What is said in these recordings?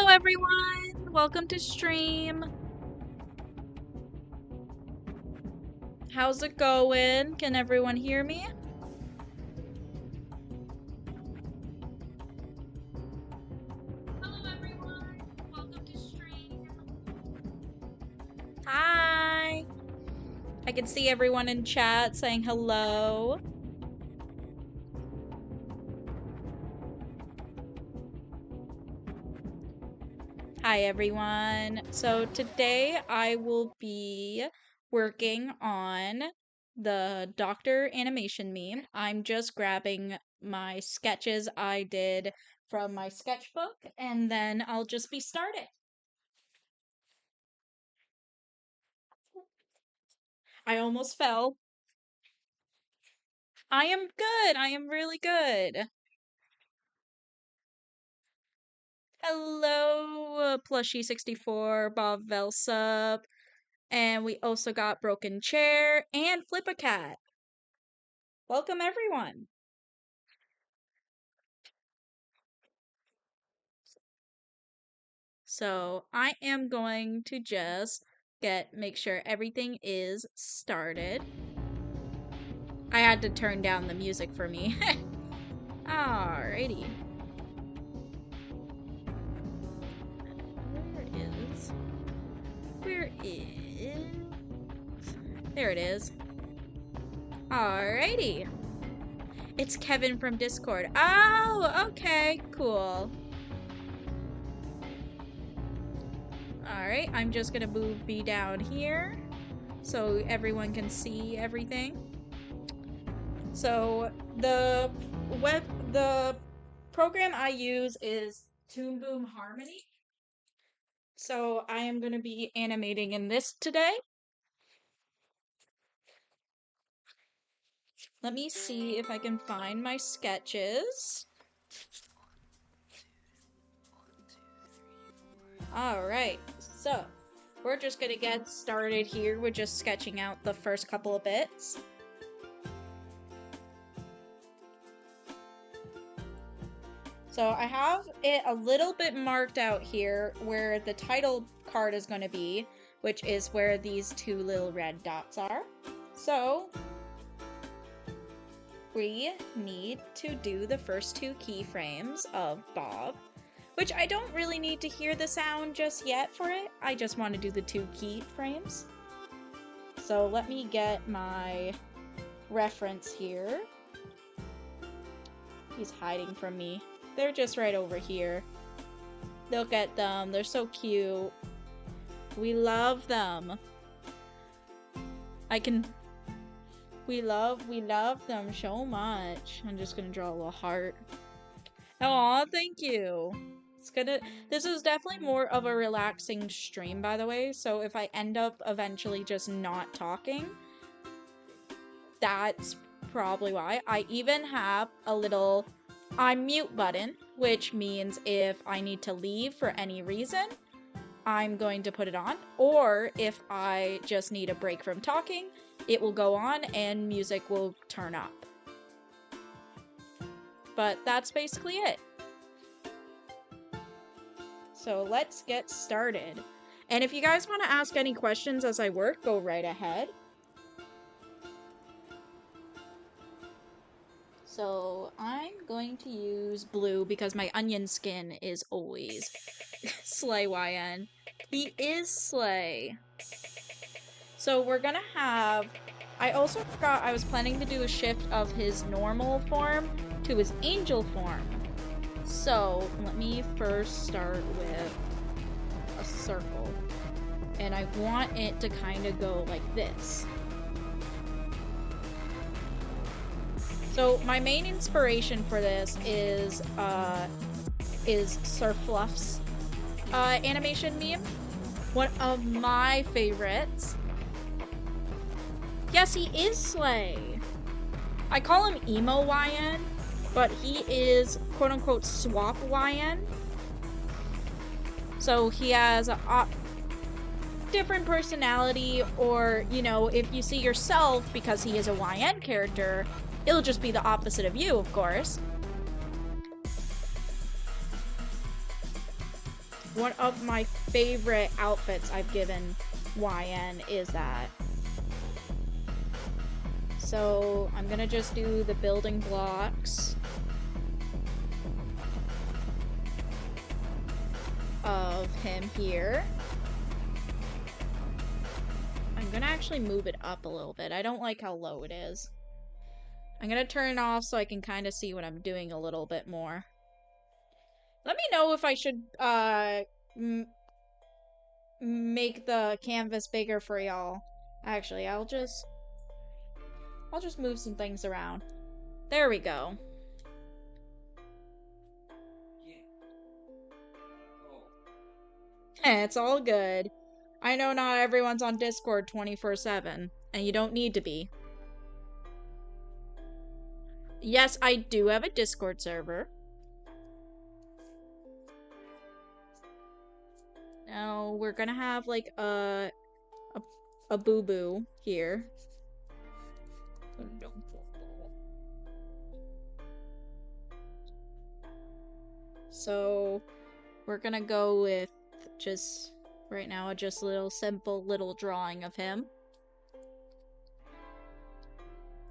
everyone! Welcome to stream. How's it going? Can everyone hear me? Hello everyone! Welcome to stream. Hi! I can see everyone in chat saying hello. Hi everyone. So today I will be working on the Doctor animation meme. I'm just grabbing my sketches I did from my sketchbook and then I'll just be starting. I almost fell. I am good. I am really good. Hello, Plushy64, Bob Velsup. And we also got Broken Chair and Flip a Cat. Welcome, everyone. So I am going to just make sure everything is started. I had to turn down the music for me. Alrighty. Where is... There it is. Alrighty. It's Kevin from Discord. Oh, okay, cool. Alright, I'm just gonna move B down here so everyone can see everything. So the program I use is Toon Boom Harmony. So I am gonna be animating in this today. Let me see if I can find my sketches. Alright, so we're just gonna get started here with just sketching out the first couple of bits. So I have it a little bit marked out here where the title card is going to be, which is where these two little red dots are. So we need to do the first two keyframes of Bob, which I don't really need to hear the sound just yet for it. I just want to do the two keyframes. So let me get my reference here. He's hiding from me. They're just right over here. Look at them. They're so cute. We love them. We love them so much. I'm just gonna draw a little heart. Aw, thank you. This is definitely more of a relaxing stream, by the way, so if I end up eventually just not talking, that's probably why. I even have a little unmute button, which means if I need to leave for any reason, I'm going to put it on, or if I just need a break from talking, it will go on and music will turn up. But that's basically it. So let's get started. And if you guys want to ask any questions as I work, go right ahead. So I'm going to use blue because my onion skin is always Slay YN. He is Slay. So we're gonna have... I also forgot I was planning to do a shift of his normal form to his angel form. So let me first start with a circle. And I want it to kind of go like this. So my main inspiration for this is Sir Fluff's animation meme. One of my favorites. Yes, he is Slay. I call him Emo YN, but he is quote-unquote Swap YN. So he has a different personality, or, you know, if you see yourself because he is a YN character, it'll just be the opposite of you, of course. One of my favorite outfits I've given YN is that. So I'm gonna just do the building blocks of him here. I'm gonna actually move it up a little bit. I don't like how low it is. I'm gonna turn it off so I can kind of see what I'm doing a little bit more. Let me know if I should make the canvas bigger for y'all. Actually, I'll just move some things around. There we go. It's all good. I know not everyone's on Discord 24/7, and you don't need to be. Yes, I do have a Discord server. Now, we're gonna have, like, a boo-boo here. So, we're gonna go with just, right now, just a little simple little drawing of him.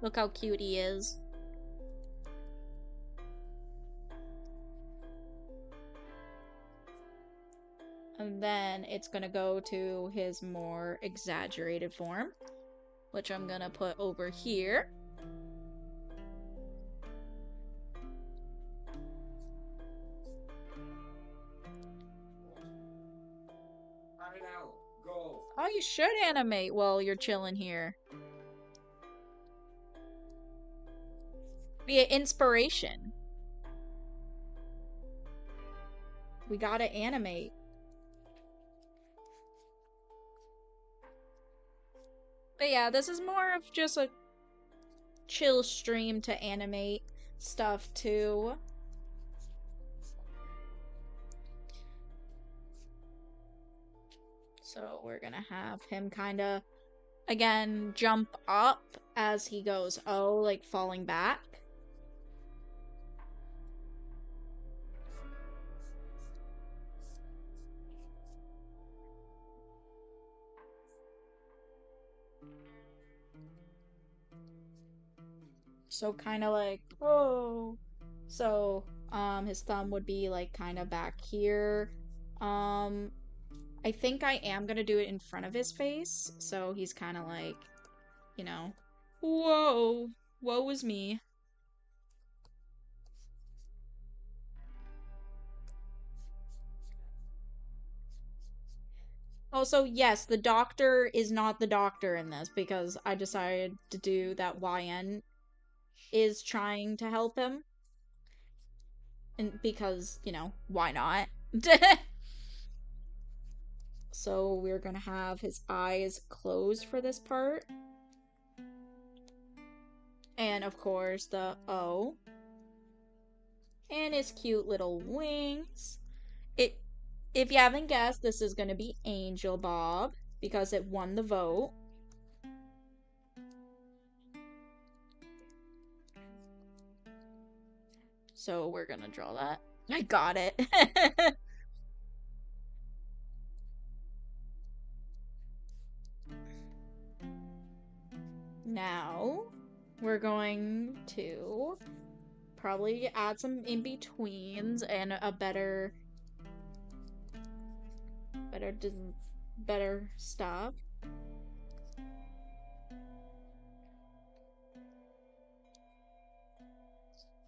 Look how cute he is. And then it's gonna go to his more exaggerated form, which I'm gonna put over here. Oh, you should animate while you're chilling here. Be an inspiration. We gotta animate. But yeah, this is more of just a chill stream to animate stuff too. So we're gonna have him kind of, again, jump up as he goes, oh, like falling back. So kind of like, oh. So, his thumb would be like kind of back here. I think I am gonna do it in front of his face, so he's kind of like, you know, whoa, woe is me. Also, yes, the doctor is not the doctor in this because I decided to do that YN is trying to help him. And because, you know, why not? So we're gonna have his eyes closed for this part. And of course the O. And his cute little wings. If you haven't guessed, this is gonna be Angel Bob because it won the vote. So we're gonna draw that. I got it. Now we're going to probably add some in-betweens and a better stuff.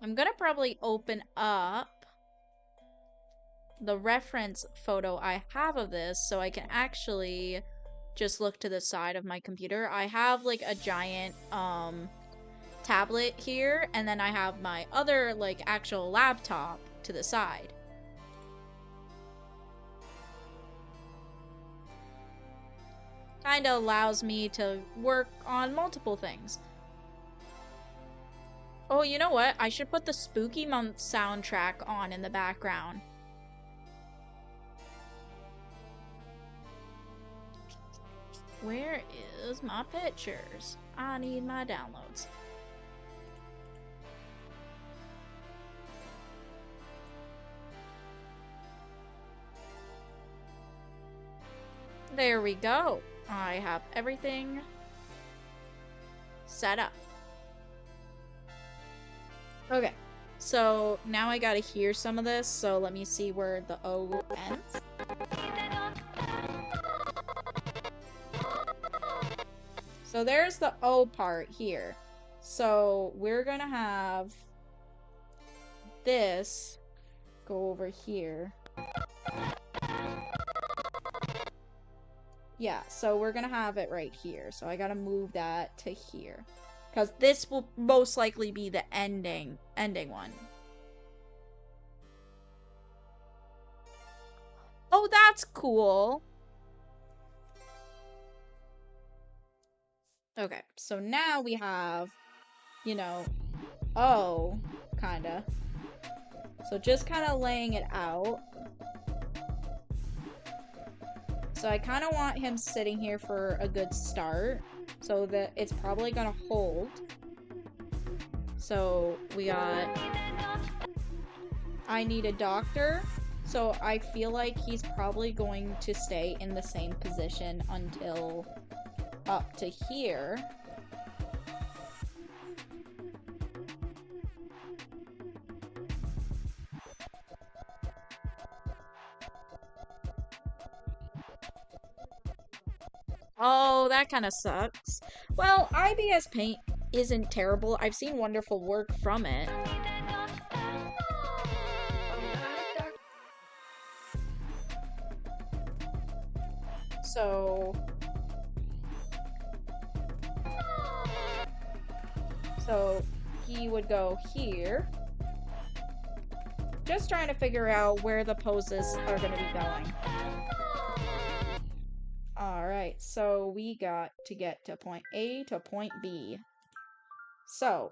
I'm gonna probably open up the reference photo I have of this so I can actually just look to the side of my computer. I have like a giant tablet here, and then I have my other like actual laptop to the side. Kind of allows me to work on multiple things. Oh, you know what? I should put the Spooky Month soundtrack on in the background. Where is my pictures? I need my downloads. There we go. I have everything set up. Okay, so now I gotta hear some of this, so let me see where the O ends. So there's the O part here. So we're gonna have this go over here. Yeah, so we're gonna have it right here. So I gotta move that to here. Because this will most likely be the ending one. Oh, that's cool. Okay, so now we have, you know, O, kinda. So just kind of laying it out. So I kind of want him sitting here for a good start, so that it's probably gonna hold. So we got, I need a doctor. So I feel like he's probably going to stay in the same position until up to here. Oh, that kind of sucks. Well, IBS paint isn't terrible. I've seen wonderful work from it. So he would go here. Just trying to figure out where the poses are going to be going. Alright, so we got to get to point A to point B. So,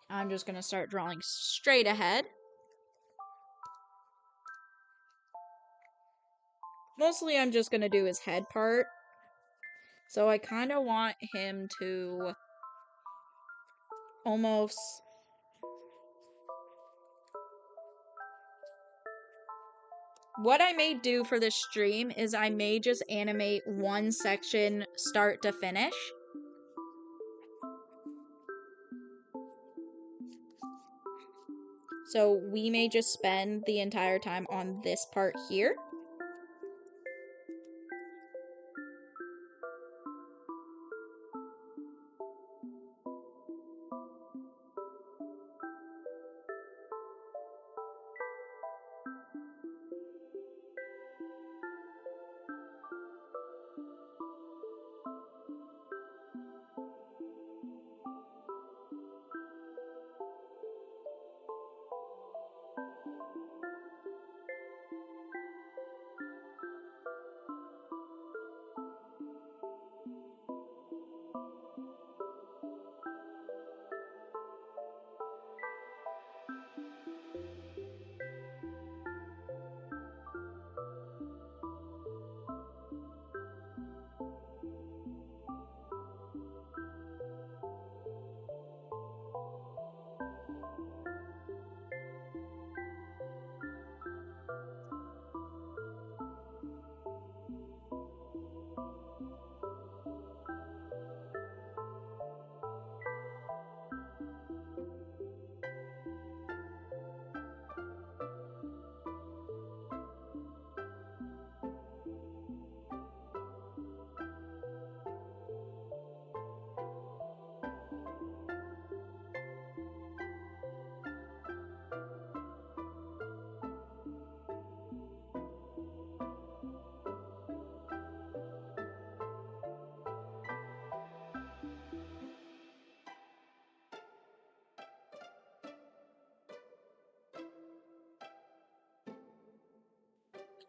I'm just going to start drawing straight ahead. Mostly I'm just going to do his head part. So I kind of want him to almost... What I may do for this stream is I may just animate one section start to finish. So we may just spend the entire time on this part here.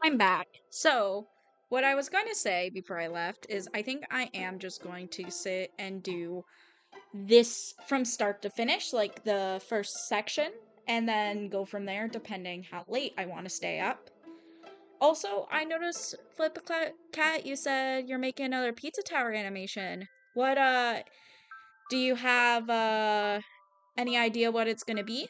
I'm back. So, what I was going to say before I left is I think I am just going to sit and do this from start to finish, like the first section, and then go from there depending how late I want to stay up. Also, I noticed, Flip a Cat, you said you're making another pizza tower animation. What, do you have, any idea what it's gonna be?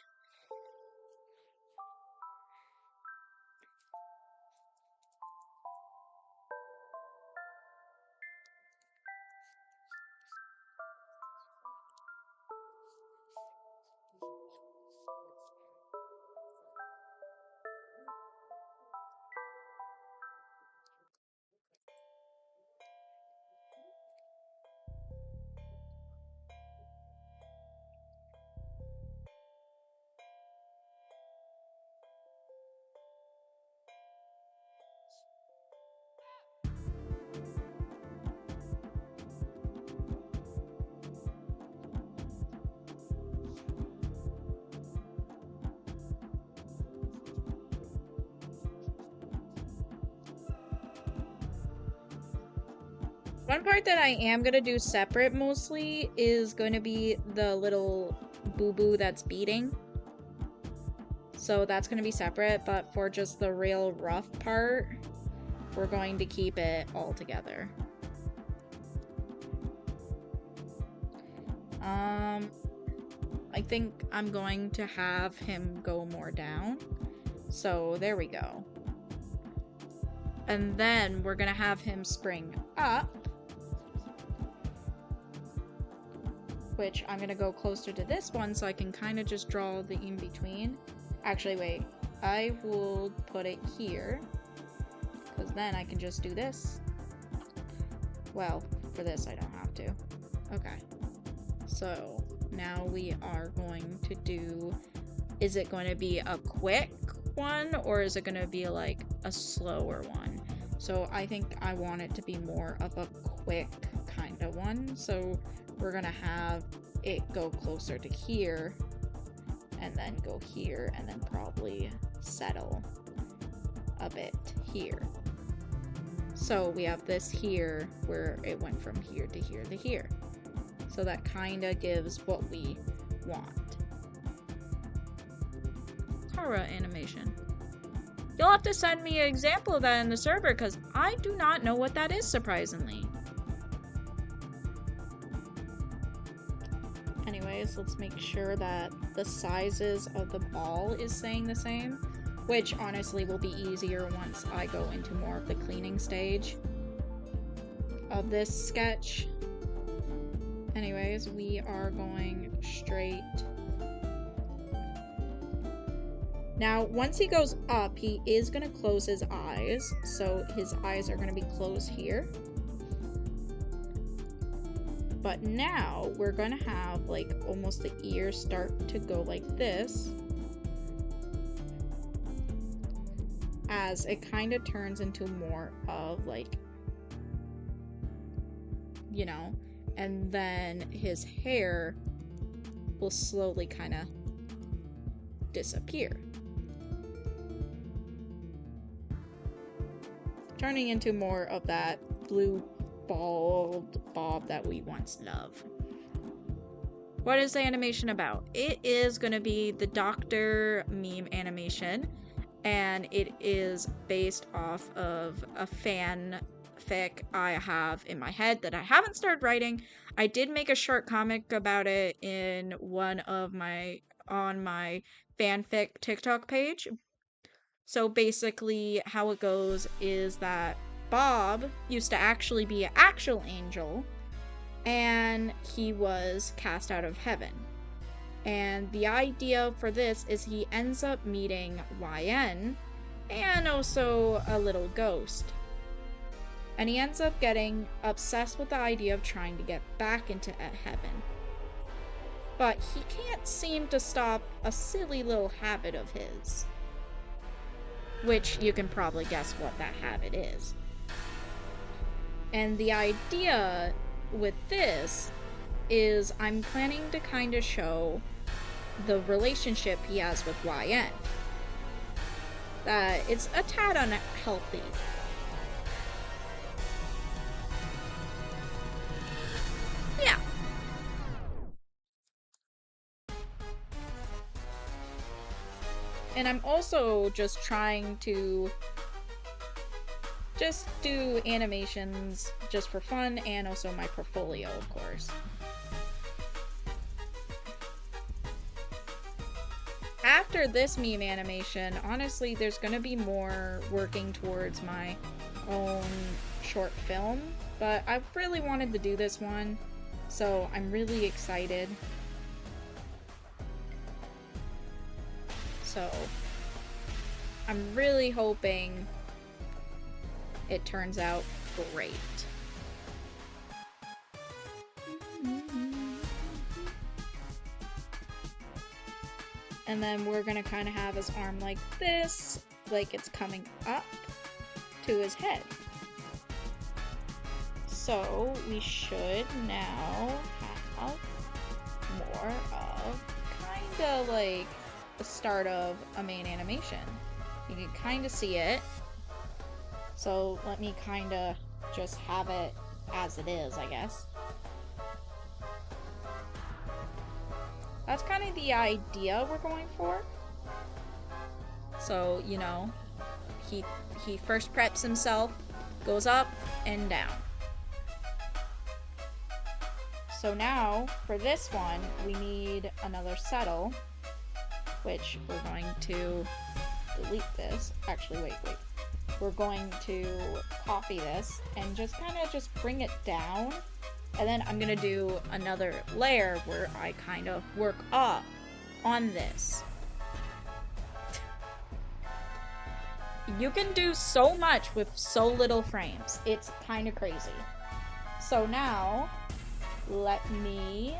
One part that I am gonna do separate mostly is going to be the little boo-boo that's beating. So that's gonna be separate, but for just the real rough part, we're going to keep it all together. I think I'm going to have him go more down. So there we go. And then we're gonna have him spring up, which I'm gonna go closer to this one so I can kind of just draw the in-between. Actually, wait, I will put it here, because then I can just do this. Well, for this I don't have to. Okay. So, now we are going to do... Is it going to be a quick one, or is it going to be like a slower one? So, I think I want it to be more of a quick kind of one. So, we're going to have it go closer to here, and then go here, and then probably settle a bit here. So we have this here where it went from here to here to here. So that kind of gives what we want. Kara animation. You'll have to send me an example of that in the server because I do not know what that is, surprisingly. Anyways, let's make sure that the sizes of the ball is staying the same, which honestly will be easier once I go into more of the cleaning stage of this sketch. Anyways, we are going straight. Now, once he goes up, he is going to close his eyes, so his eyes are going to be closed here. But now we're going to have like almost the ears start to go like this, as it kind of turns into more of like, you know, and then his hair will slowly kind of disappear, turning into more of that blue bald bob that we once loved. What is the animation about? It is going to be the doctor meme animation, and it is based off of a fanfic I have in my head that I haven't started writing. I did make a short comic about it in one of my fanfic TikTok page. So basically how it goes is that Bob used to actually be an actual angel, and he was cast out of heaven. And the idea for this is he ends up meeting YN and also a little ghost. And he ends up getting obsessed with the idea of trying to get back into heaven. But he can't seem to stop a silly little habit of his, which you can probably guess what that habit is. And the idea with this is I'm planning to kind of show the relationship he has with YN. That it's a tad unhealthy. Yeah. And I'm also just trying to just do animations just for fun, and also my portfolio, of course. After this meme animation, honestly, there's gonna be more working towards my own short film, but I really wanted to do this one, so I'm really excited. So, I'm really hoping it turns out great. And then we're gonna kind of have his arm like this, like it's coming up to his head. So we should now have more of kind of like the start of a main animation. You can kind of see it. So let me kind of just have it as it is, I guess. That's kind of the idea we're going for. So, you know, he first preps himself, goes up and down. So now, for this one, we need another settle, which we're going to delete this. Actually, wait. We're going to copy this and just kind of just bring it down. And then I'm going to do another layer where I kind of work up on this. You can do so much with so little frames. It's kind of crazy. So now, let me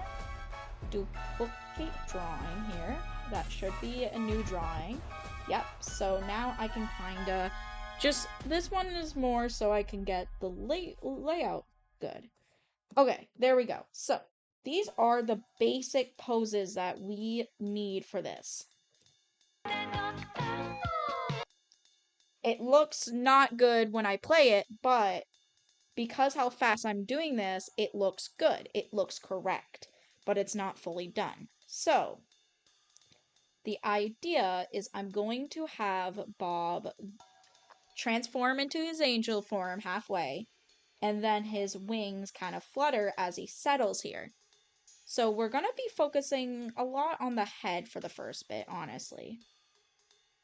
duplicate drawing here. That should be a new drawing. Yep, so now I can kinda just, this one is more so I can get the layout good. Okay, there we go. So, these are the basic poses that we need for this. It looks not good when I play it, but because how fast I'm doing this, it looks good. It looks correct, but it's not fully done. So, the idea is I'm going to have Bob transform into his angel form halfway, and then his wings kind of flutter as he settles here. So we're going to be focusing a lot on the head for the first bit, honestly.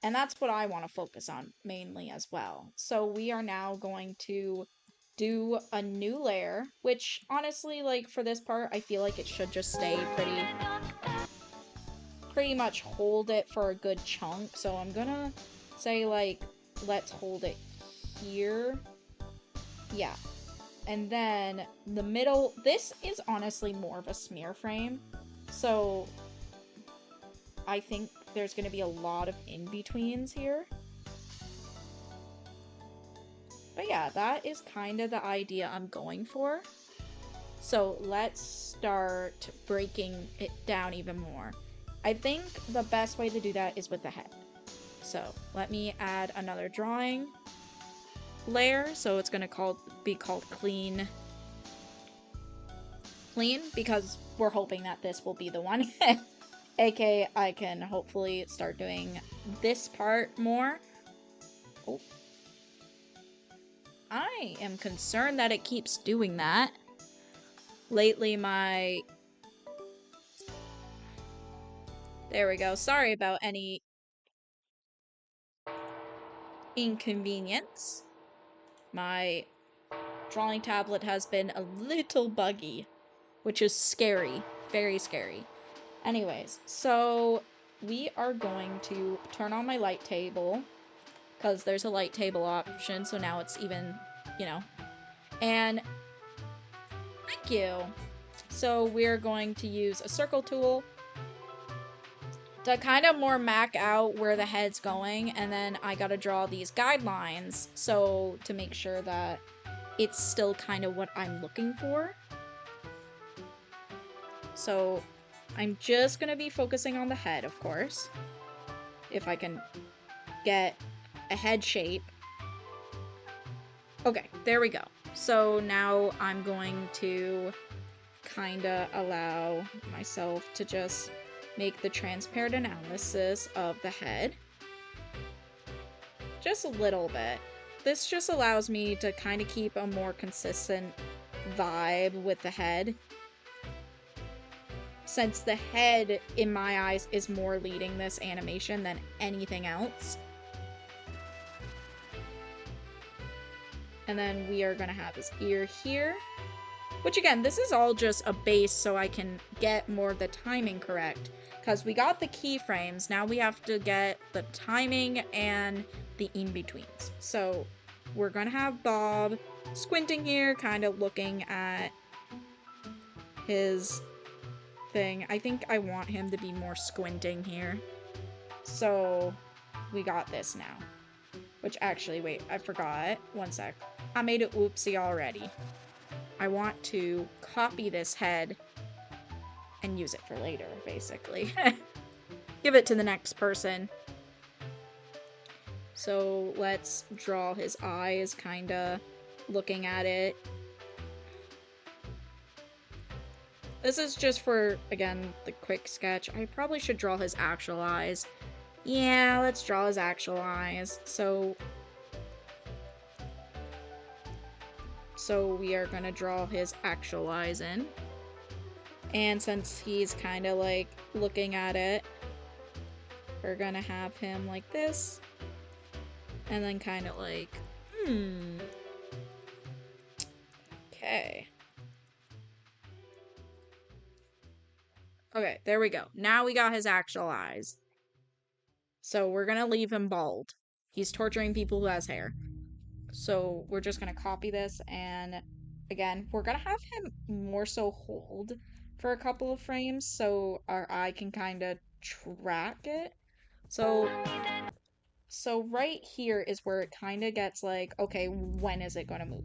And that's what I want to focus on mainly as well. So we are now going to do a new layer, which honestly, like for this part, I feel like it should just stay pretty much hold it for a good chunk. So I'm gonna say like, let's hold it here. Yeah. And then the middle, this is honestly more of a smear frame. So I think there's gonna be a lot of in-betweens here. But yeah, that is kind of the idea I'm going for. So let's start breaking it down even more. I think the best way to do that is with the head. So let me add another drawing layer. So it's going to be called clean, because we're hoping that this will be the one. AK, I can hopefully start doing this part more. Oh. I am concerned that it keeps doing that. Lately, there we go. Sorry about any inconvenience. My drawing tablet has been a little buggy, which is scary. Very scary. Anyways, so we are going to turn on my light table, because there's a light table option, so now it's even, you know. And thank you. So we're going to use a circle tool to kind of more map out where the head's going, and then I gotta draw these guidelines so to make sure that it's still kind of what I'm looking for. So I'm just gonna be focusing on the head, of course, if I can get a head shape. Okay, there we go. So now I'm going to kind of allow myself to just make the transparent analysis of the head. Just a little bit. This just allows me to kind of keep a more consistent vibe with the head, since the head, in my eyes, is more leading this animation than anything else. And then we are going to have his ear here. Which again, this is all just a base so I can get more of the timing correct. Because we got the keyframes, now we have to get the timing and the in-betweens. So we're going to have Bob squinting here, kind of looking at his thing. I think I want him to be more squinting here. So we got this now. Which actually, wait, I forgot. One sec. I made it whoopsie already. I want to copy this head and use it for later, basically. Give it to the next person. So let's draw his eyes, kinda looking at it. This is just for, again, the quick sketch. I probably should draw his actual eyes. Yeah, let's draw his actual eyes. So we are gonna draw his actual eyes in. And since he's kind of like looking at it, we're gonna have him like this. And then kind of like, Okay. Okay, there we go. Now we got his actual eyes. So we're gonna leave him bald. He's torturing people who has hair. So we're just gonna copy this, and again, we're gonna have him more so hold for a couple of frames so our eye can kind of track it. So right here is where it kind of gets like, okay, when is it gonna move?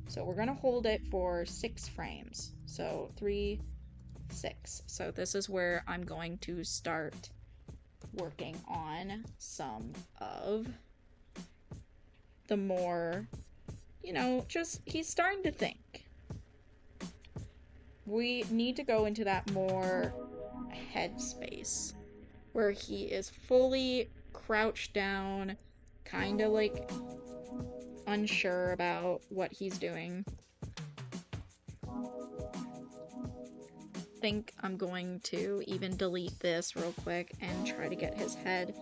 So we're gonna hold it for 6 frames. So 3, 6. So this is where I'm going to start working on some of the more, just he's starting to think. We need to go into that more headspace where he is fully crouched down, kind of like unsure about what he's doing. I think I'm going to even delete this real quick and try to get his head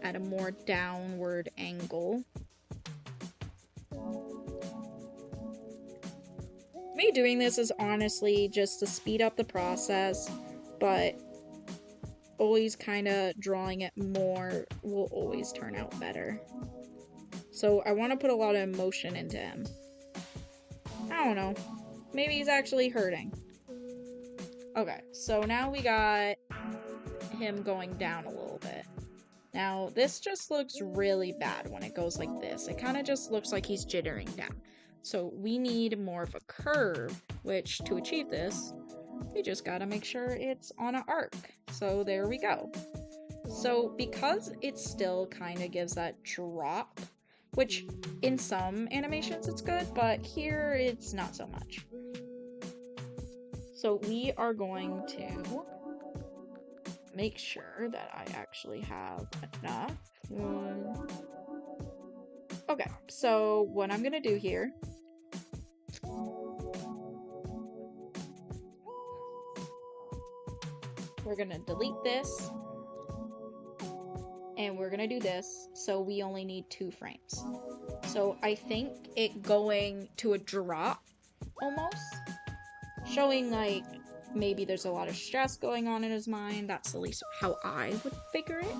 at a more downward angle. Me doing this is honestly just to speed up the process, but always kind of drawing it more will always turn out better. So I want to put a lot of emotion into him. I don't know. Maybe he's actually hurting. Okay, so now we got him going down a little bit. Now, this just looks really bad when it goes like this. It kind of just looks like he's jittering down. So we need more of a curve, which to achieve this, we just gotta make sure it's on an arc. So there we go. So because it still kind of gives that drop, which in some animations it's good, but here it's not so much. So we are going to make sure that I actually have enough. Okay, so what I'm gonna do here we're gonna delete this and we're gonna do this, so we only need 2 frames. So I think it going to a drop almost, showing like maybe there's a lot of stress going on in his mind. That's at least how I would figure it.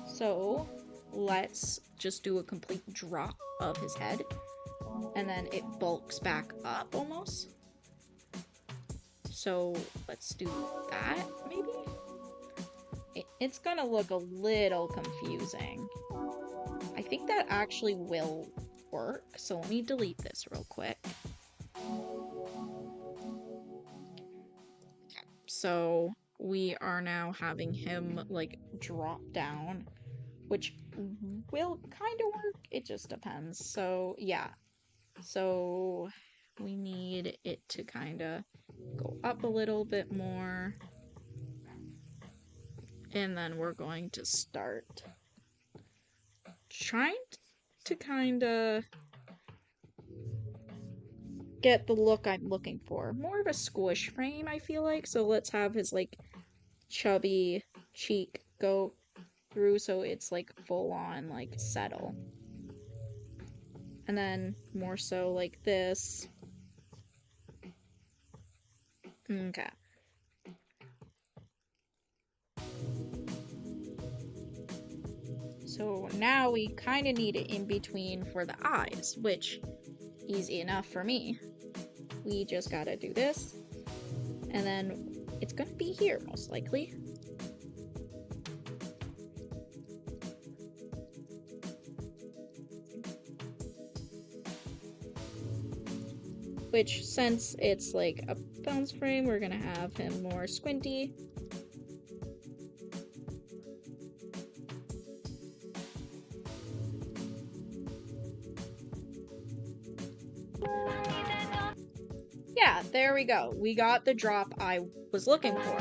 So let's just do a complete drop of his head, and then it bulks back up almost. So let's do that, maybe? It's gonna look a little confusing. I think that actually will work, so let me delete this real quick. So we are now having him like drop down, which will kind of work. It just depends. So yeah, so we need it to kind of go up a little bit more, and then we're going to start trying to kind of get the look I'm looking for. More of a squish frame, I feel like. So let's have his like chubby cheek go through so it's like full on like settle. And then more so like this. Okay. So now we kind of need it in between for the eyes, which easy enough for me. We just gotta do this, and then it's gonna be here most likely. Which, since it's like a bounce frame, we're gonna have him more squinty. yeah, there we go. We got the drop I was looking for.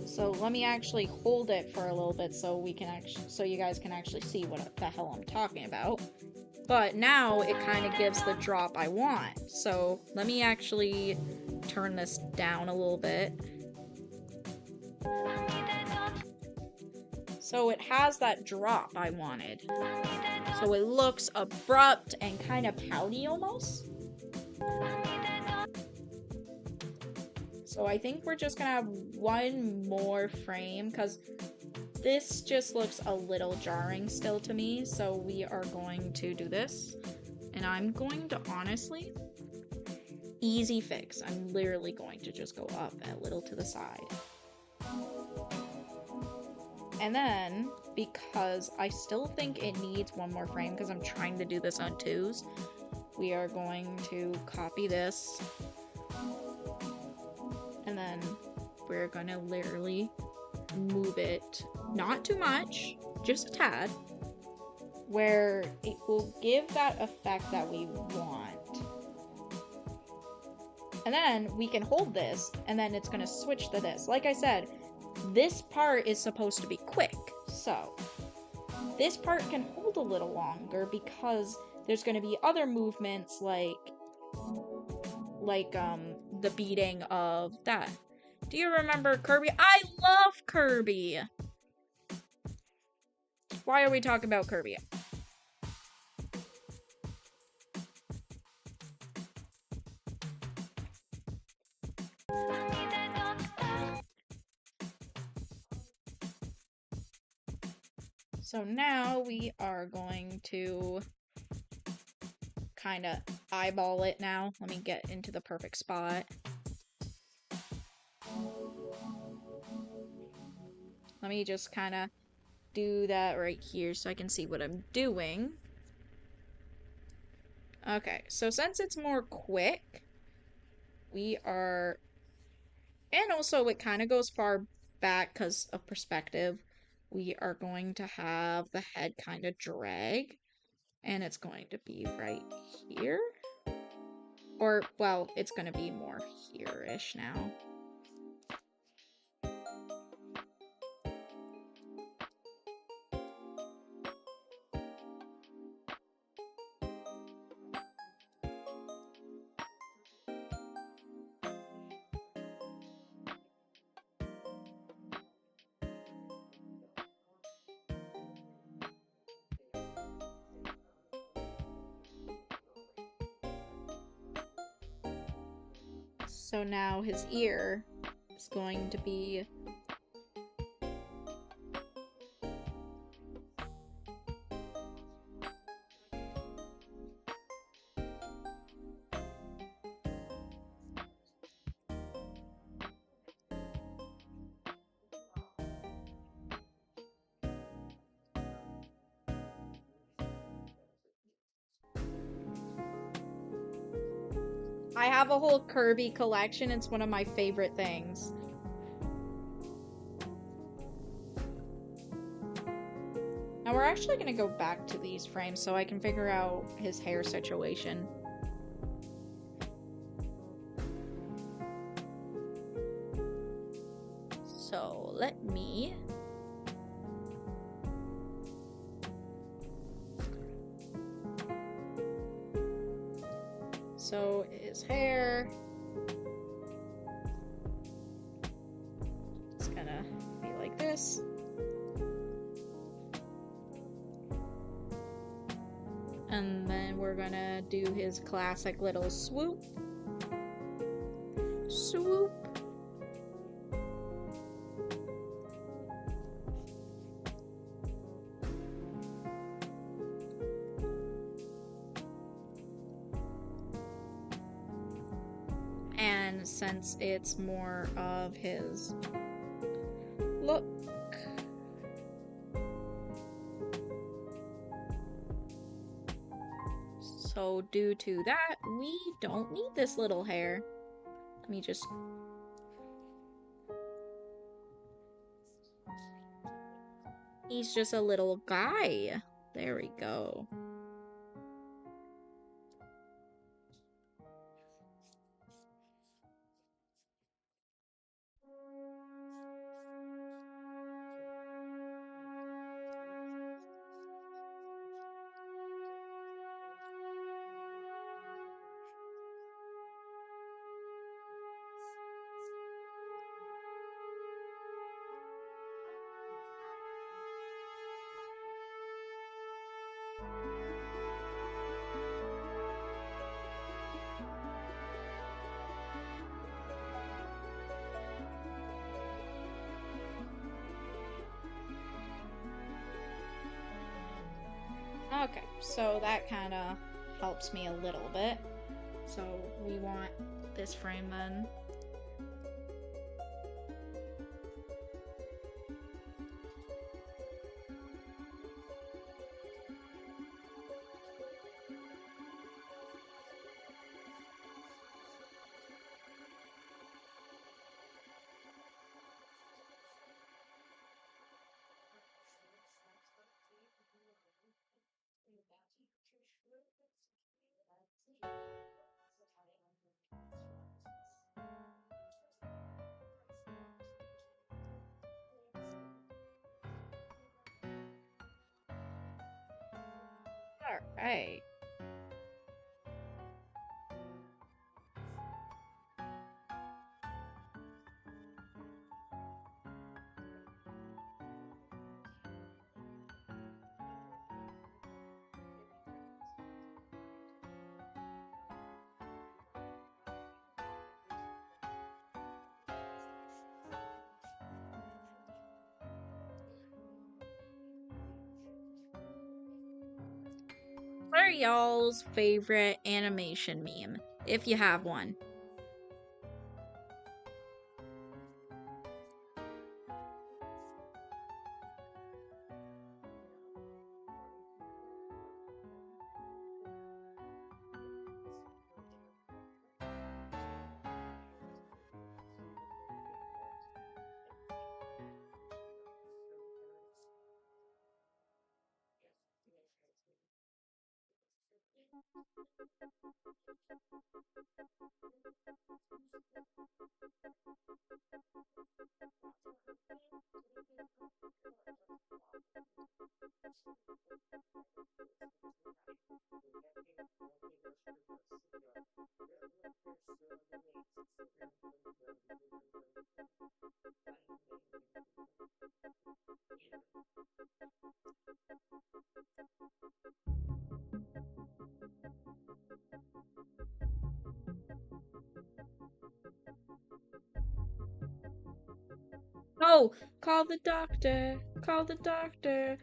So let me actually hold it for a little bit so we can so you guys can actually see what the hell I'm talking about. But now it kind of gives the drop I want. So let me actually turn this down a little bit. So it has that drop I wanted. So it looks abrupt and kind of pouty almost. So I think we're just gonna have one more frame because this just looks a little jarring still to me. So we are going to do this. And I'm going to honestly, easy fix. I'm literally going to just go up a little to the side. And then, because I still think it needs one more frame because I'm trying to do this on twos, we are going to copy this. And then we're going to literally move it, not too much, just a tad, where it will give that effect that we want. And then we can hold this, and then it's going to switch to this. Like I said, this part is supposed to be quick, so this part can hold a little longer because there's going to be other movements like the beating of that. Do you remember Kirby? I love Kirby! Why are we talking about Kirby? So now we are going to kind of eyeball it now. Let me get into the perfect spot. Let me just kind of do that right here so I can see what I'm doing. Okay, so since it's more quick, we are... And also it kind of goes far back because of perspective. We are going to have the head kind of drag. And it's going to be right here. Or, well, it's going to be more here-ish now. So now his ear is going to be I have a whole Kirby collection. It's one of my favorite things. Now we're actually going to go back to these frames so I can figure out his hair situation. So let me... So his hair... It's gonna be like this. And then we're gonna do his classic little swoop. Swoop. And since it's more of his look, so due to that, we don't need this little hair. Let me just... He's just a little guy. There we go. Okay, so that kind of helps me a little bit. So we want this frame then. All right. What are y'all's favorite animation meme, if you have one? Oh, call the doctor. Call the doctor.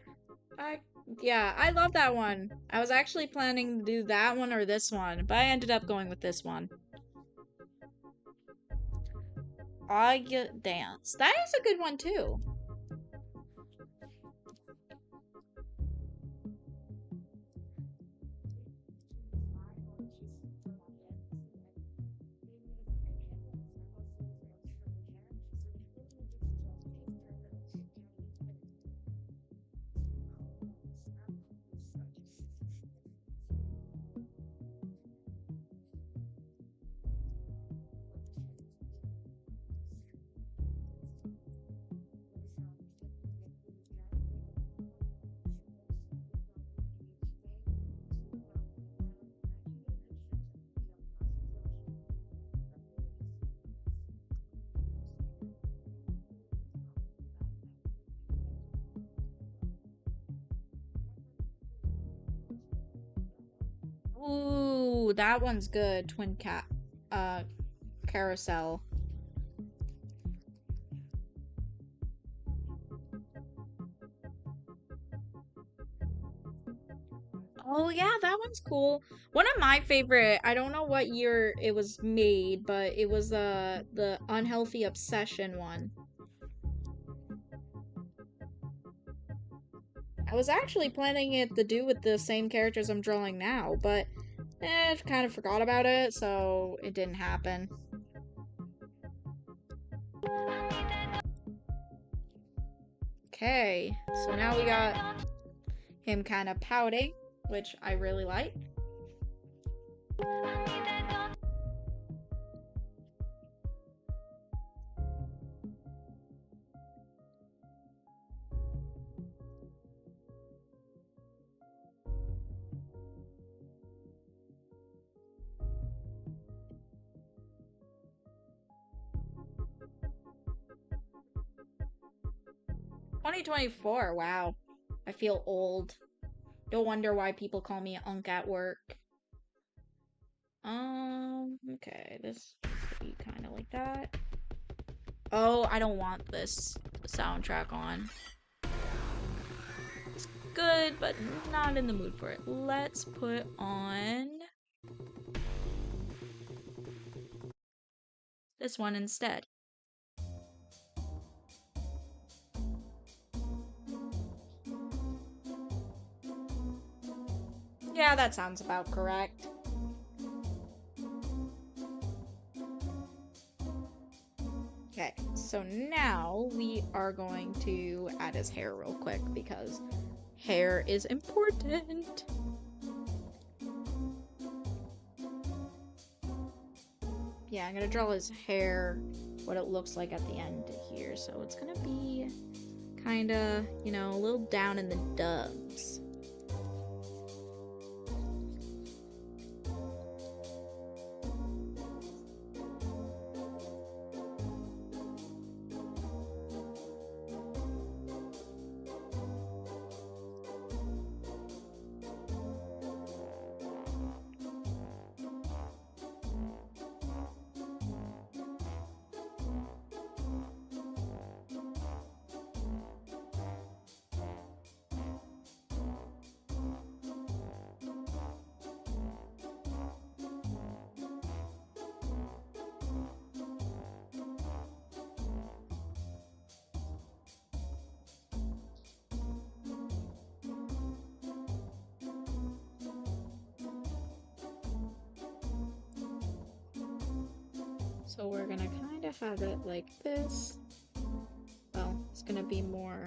Yeah, I love that one. I was actually planning to do that one or this one, but I ended up going with this one. I get dance. That is a good one too. Ooh, that one's good. Twin cat, uh, carousel. Oh yeah, that one's cool. One of my favorite, I don't know what year it was made, but it was the unhealthy obsession one. I was actually planning it to do with the same characters I'm drawing now, but kind of forgot about it, so it didn't happen. Okay, so now we got him kind of pouting, which I really like. "2024, wow. I feel old. No wonder why people call me Unk at work." Okay, this should be kind of like that. Oh, I don't want this soundtrack on. good, but not in the mood for it. Let's put on this one instead. Yeah, that sounds about correct. Okay, so now we are going to add his hair real quick because hair is important. Yeah, I'm gonna draw his hair, what it looks like at the end here. So it's gonna be kinda, you know, a little down in the dubs. So we're gonna kind of have it like this. Well, it's gonna be more.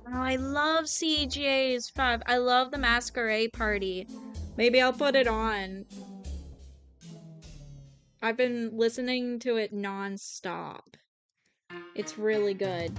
Oh, I love CGA's 5. I love the Masquerade Party. Maybe I'll put it on. I've been listening to it non-stop. It's really good.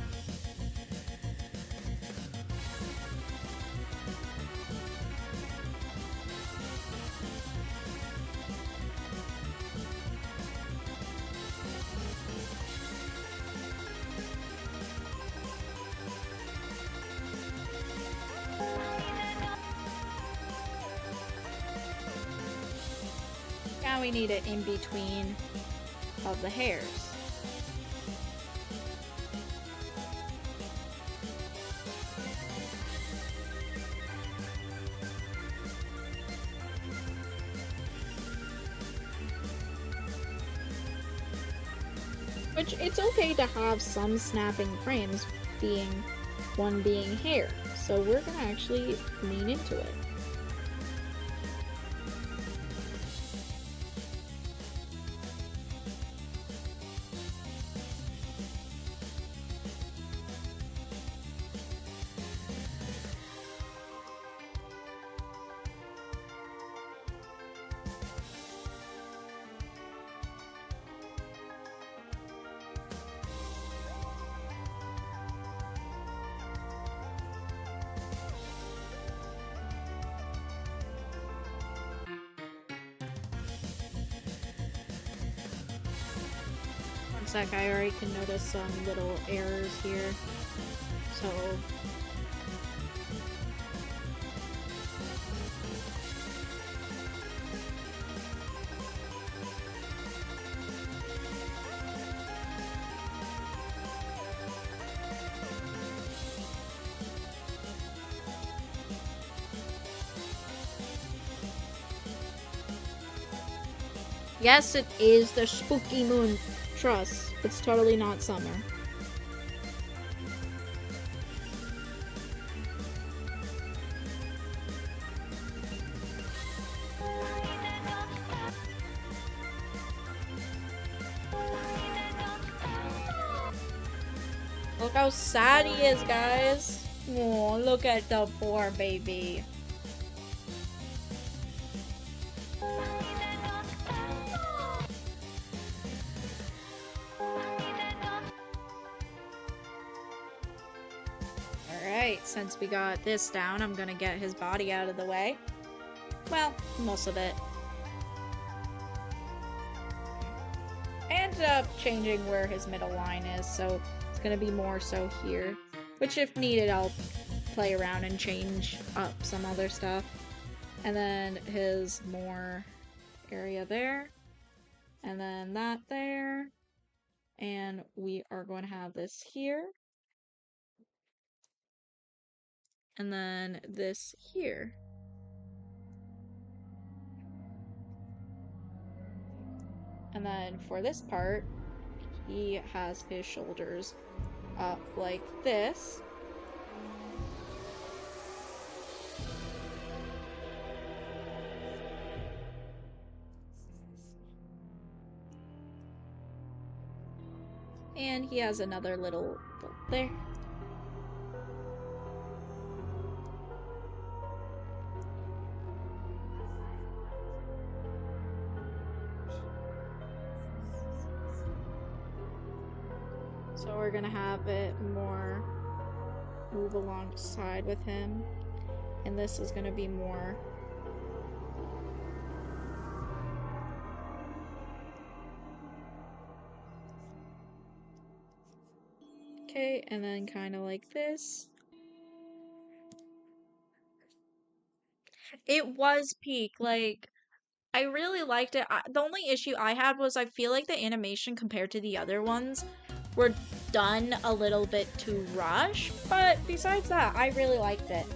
Now we need it in between of the hairs. Which, it's okay to have some snapping frames, one being hair. So we're gonna actually lean into it. One sec, I already can notice some little errors here. So yes, it is the spooky moon. Trust, it's totally not summer. Look how sad he is, guys. Oh, look at the poor baby. Alright, since we got this down, I'm gonna get his body out of the way. Well, most of it. I ended up changing where his middle line is, so it's gonna be more so here. Which, if needed, I'll play around and change up some other stuff. And then his more area there. And then that there. And we are going to have this here. And then this here. And then for this part, he has his shoulders up like this. And he has another little bolt there. So we're gonna have it more move alongside with him. And this is gonna be more okay, and then kind of like this. It was peak, like, I really liked it. The only issue I had was I feel like the animation compared to the other ones were done a little bit too rushed, but besides that, I really liked it.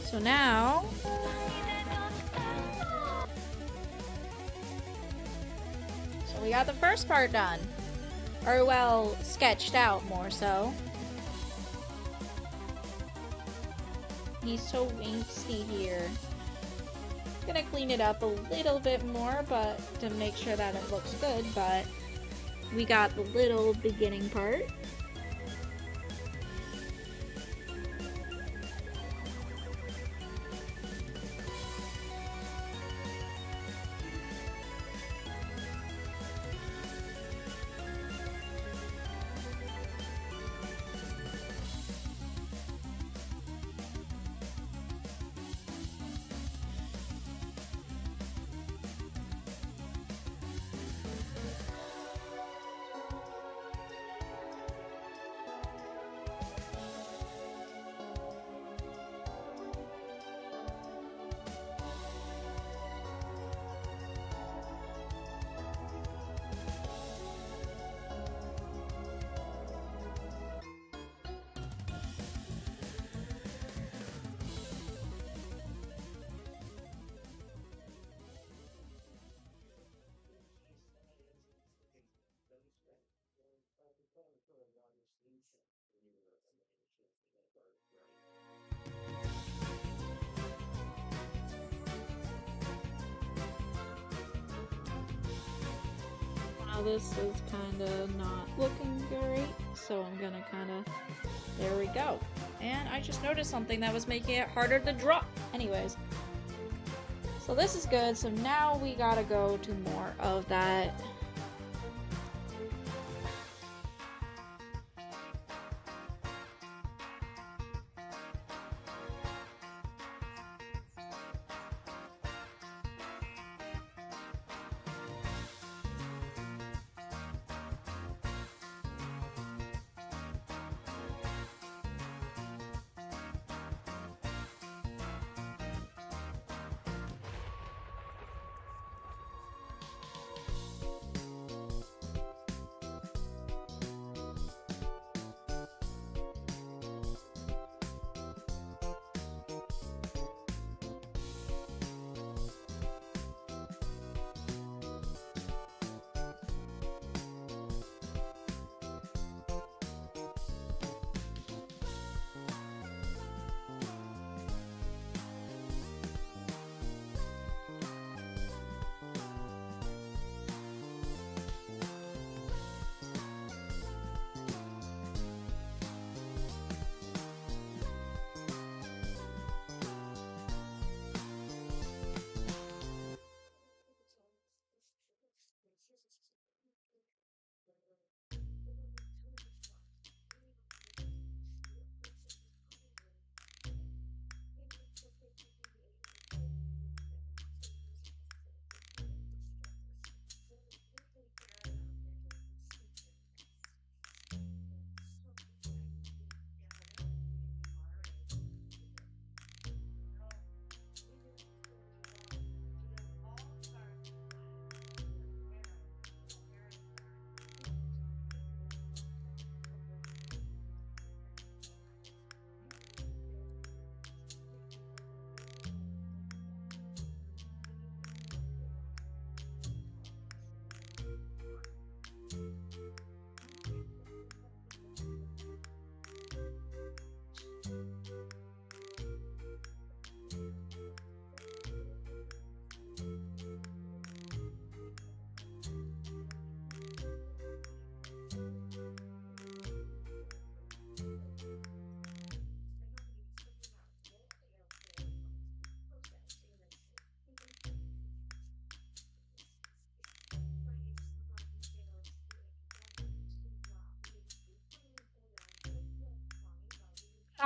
So now, so we got the first part done. Or, well, sketched out more so. He's so angsty here. Gonna clean it up a little bit more, but to make sure that it looks good, but we got the little beginning part. this is kind of not looking great, so I'm gonna kind of... There we go. And I just noticed something that was making it harder to draw. Anyways. So this is good, so now we gotta go to more of that.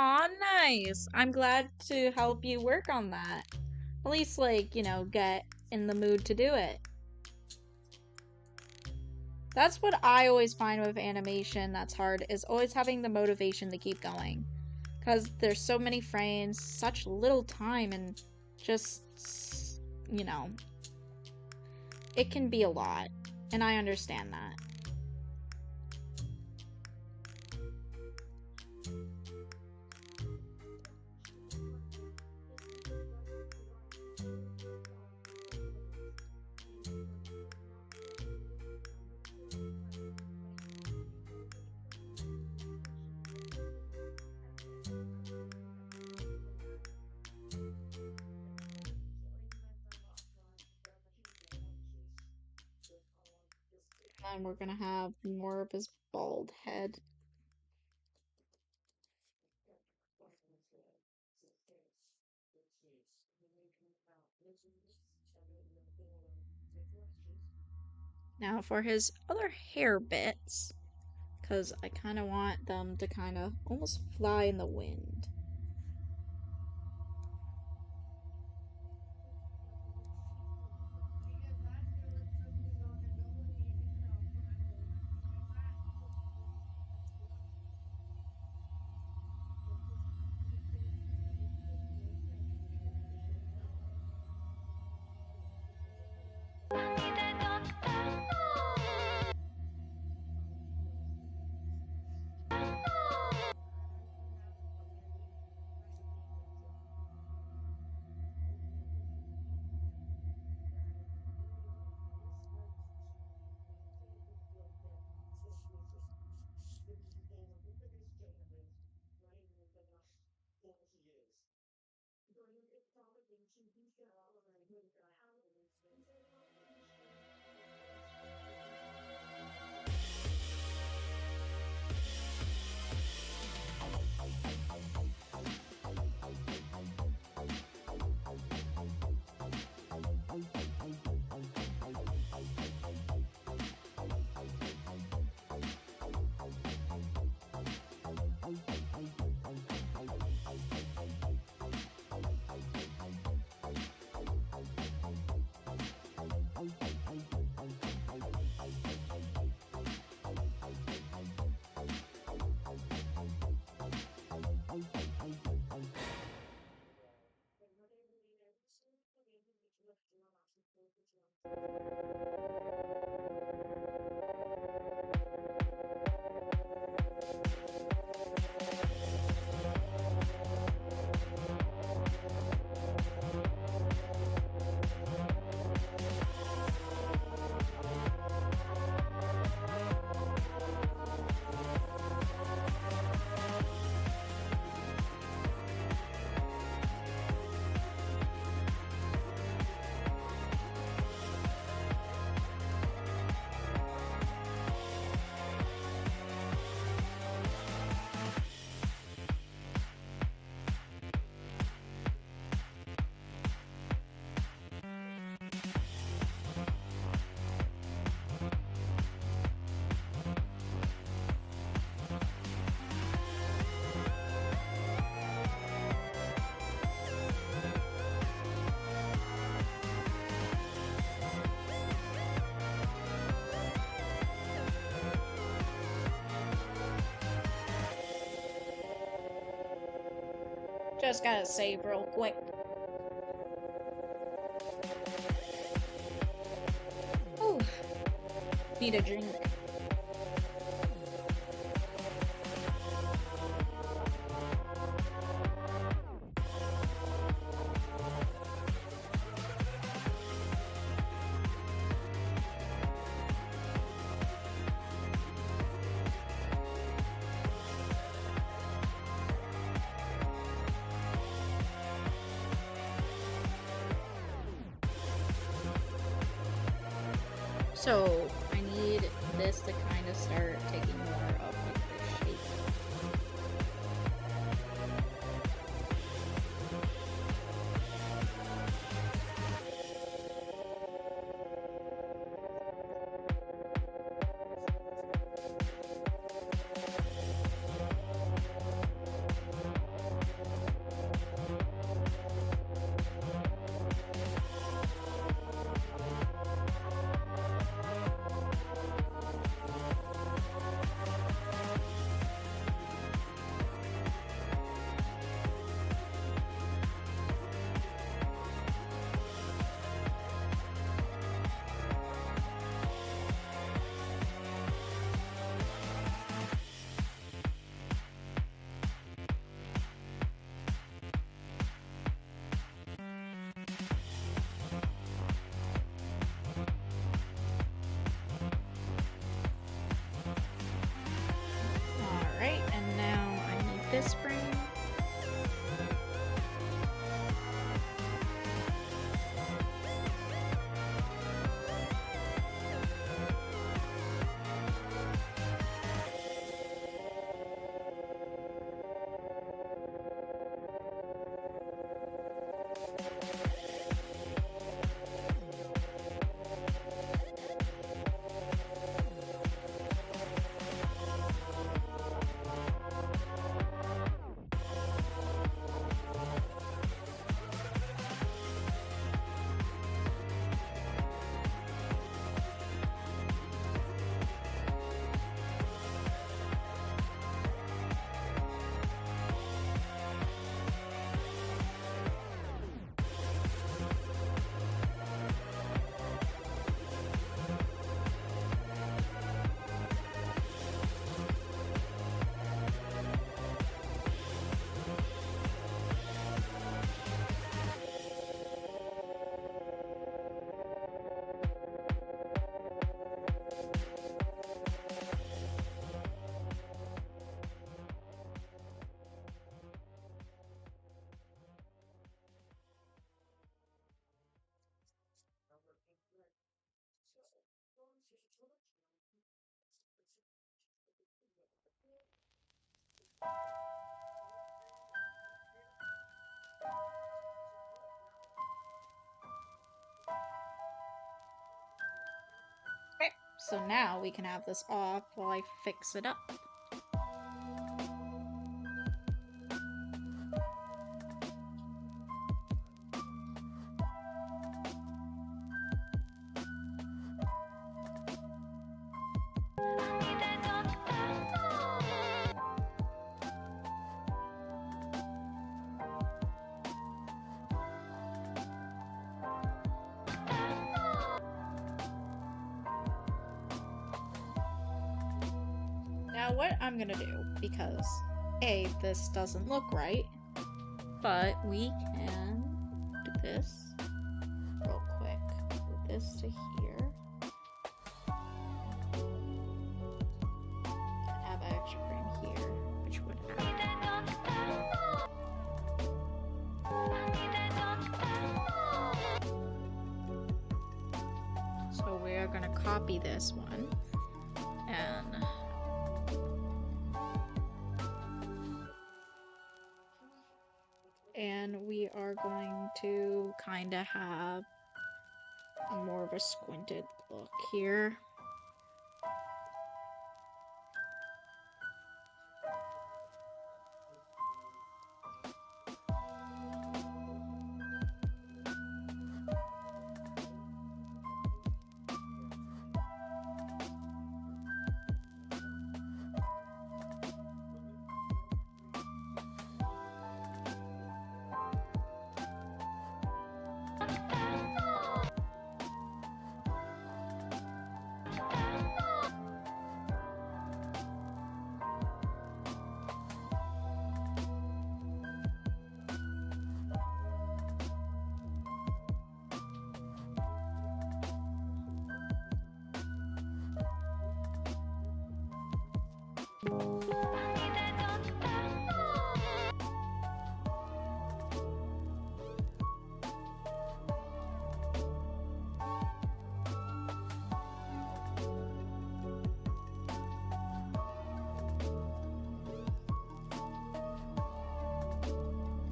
Aw, nice. I'm glad to help you work on that. At least, like, get in the mood to do it. That's what I always find with animation that's hard, is always having the motivation to keep going. Because there's so many frames, such little time, and just, it can be a lot. And I understand that. And we're gonna have more of his bald head. Now for his other hair bits, because I kind of want them to kind of almost fly in the wind. Just gotta save real quick. Ooh, need a drink. So I need this to kind of start taking more of like the shape. Alright, and now I need this frame. Okay, so now we can have this off while I fix it up. what I'm gonna do, because A, this doesn't look right, but we can do this real quick. Move this to here. Have extra cream here, which would add. So we are gonna copy this one and we are going to kind of have more of a squinted look here.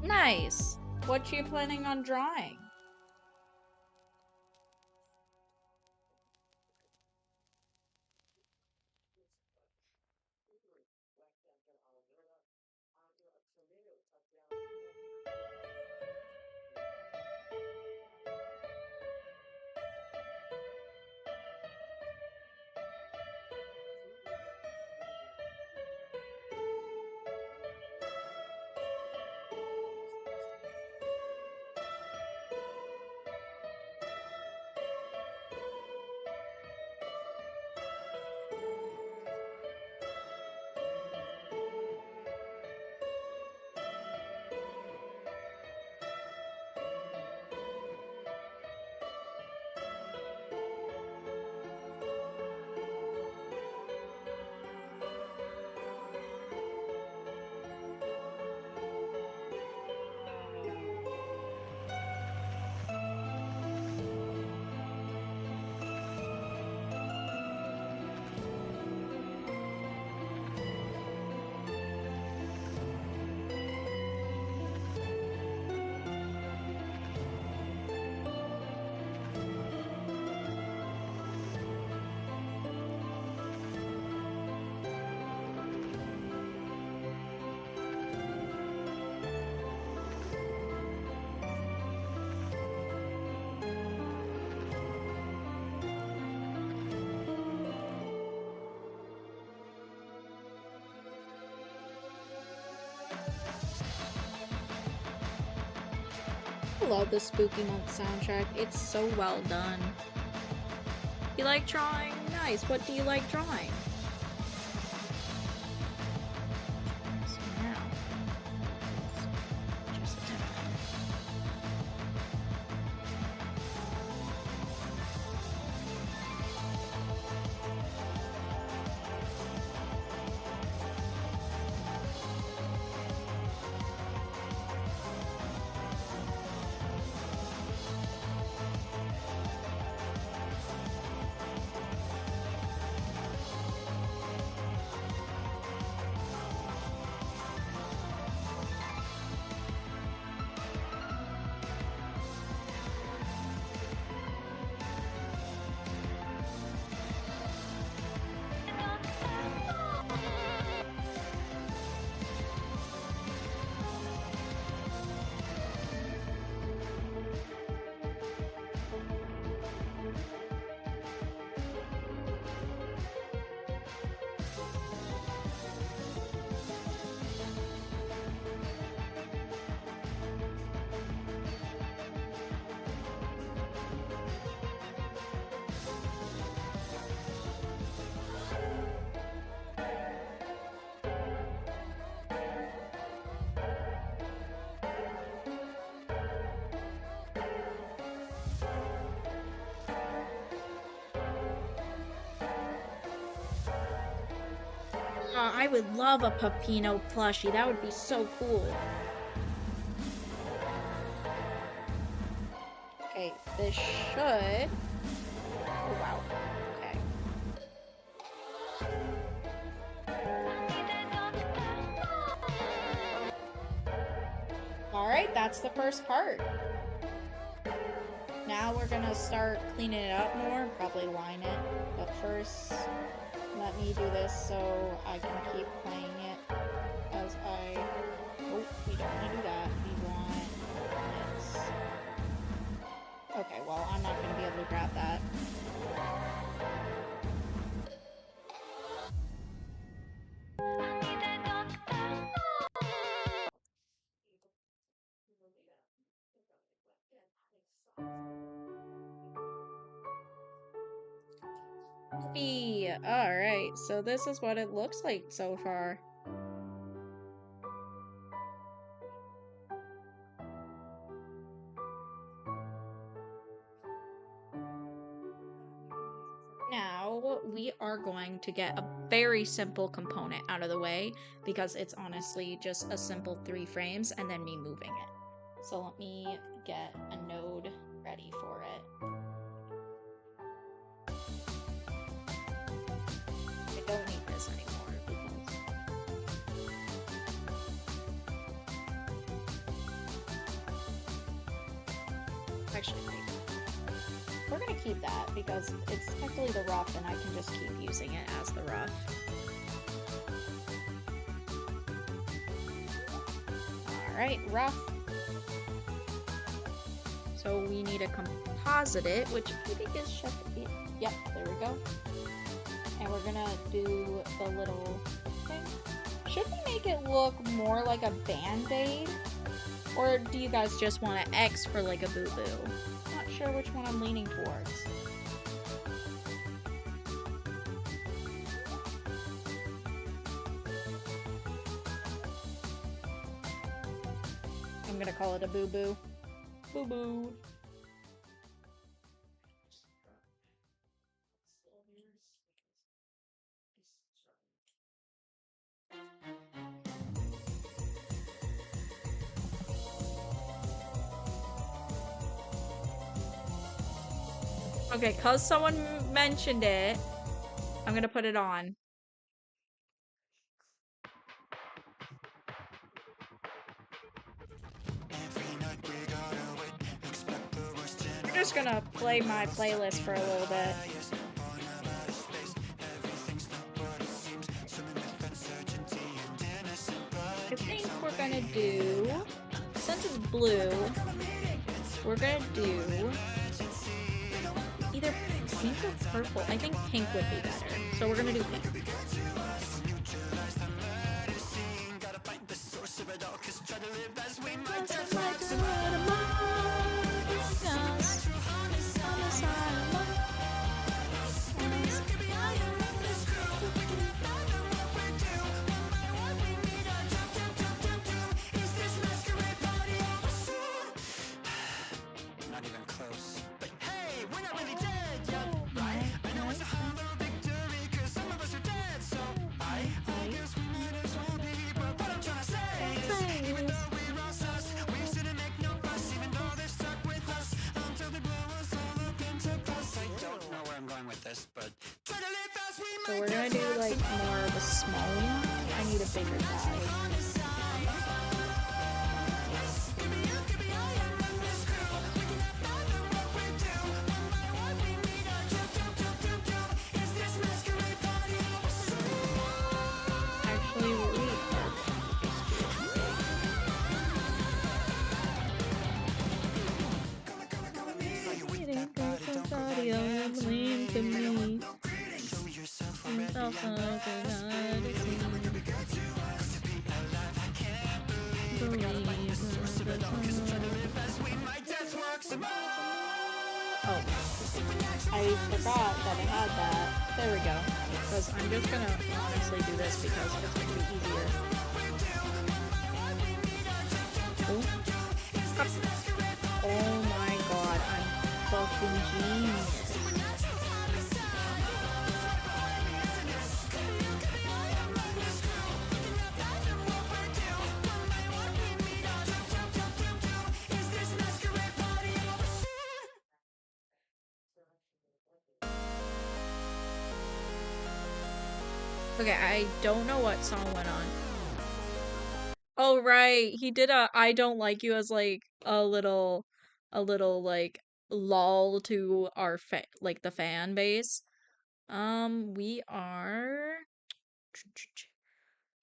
Nice! What you planning on drawing? I love the Spooky Month soundtrack. It's so well done. You like drawing? Nice. What do you like drawing? So now, just I would love a Peppino plushie. That would be so cool. Okay, this should... Oh, wow. Okay. Alright, that's the first part. Now we're gonna start cleaning it up more, probably line it. But first, let me do this so I can keep playing it as I... Oh, we don't want to do that. We want this. Okay, well, I'm not going to be able to grab that. Alright, so this is what it looks like so far. Now, we are going to get a very simple component out of the way because it's honestly just a simple 3 frames and then me moving it. So let me get a node ready for it. I don't need this anymore because... Actually, we're gonna keep that because it's technically the rough and I can just keep using it as the rough. Alright, rough. So we need a composite it, which I think is Sheffield. Yep, there we go. And we're gonna do the little thing. Should we make it look more like a band-aid? Or do you guys just want an X for like a boo-boo? Not sure which one I'm leaning towards. I'm gonna call it a boo-boo. Boo-boo. Okay, cause someone mentioned it, I'm gonna put it on. I'm just gonna play my playlist for a little bit. I think we're gonna do, since it's blue, we're gonna do either pink or purple. I think pink would be better. So we're gonna do pink. So we're gonna do like more of a small one. I need a bigger guy. Actually, we Oh, I forgot that it had that. There we go. Because I'm just gonna honestly do this because it's gonna be easier. Ooh. Oh my god, I'm fucking genius. Okay, I don't know what song went on. Oh, right. He did a I don't like you as like a little like lull to our like the fan base. We are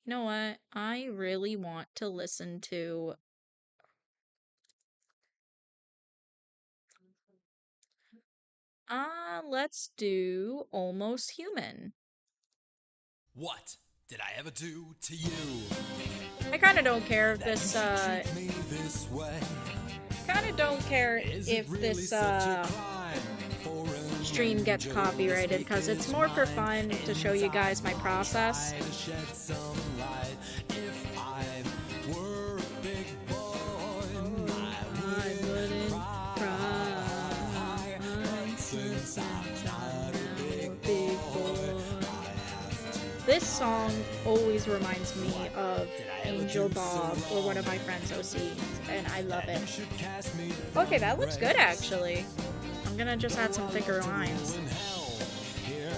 you know what? I really want to listen to let's do Almost Human. What did I ever do to you I kind of don't care if that you this should treat me this way? kind of don't care Is it if really this such a crime for an stream gets angel to copyrighted speak because it's his more for mind? fun to show you Inside guys my wanna process. try to shed some light. If I were a big boy, I wouldn't cry. But since I'm not a big boy, I have to This song always reminds me of did I ever Angel do so Bob or one of my wrong friends' OCs, and I love that it. you should cast me Okay, from that looks good grace? actually. I'm gonna just add some thicker lines. In hell here,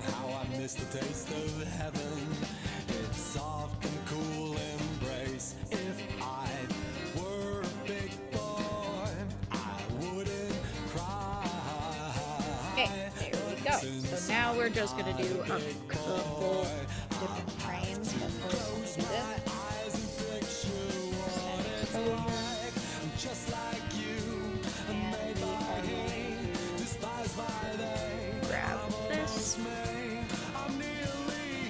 how I miss the taste of heaven. Its soft and cool embrace. If I were a big boy, I wouldn't cry. Okay, there we go. So now we're just gonna do a couple different frames before we do this. Just like you, And we are going despised by they. to grab this. I'm nearly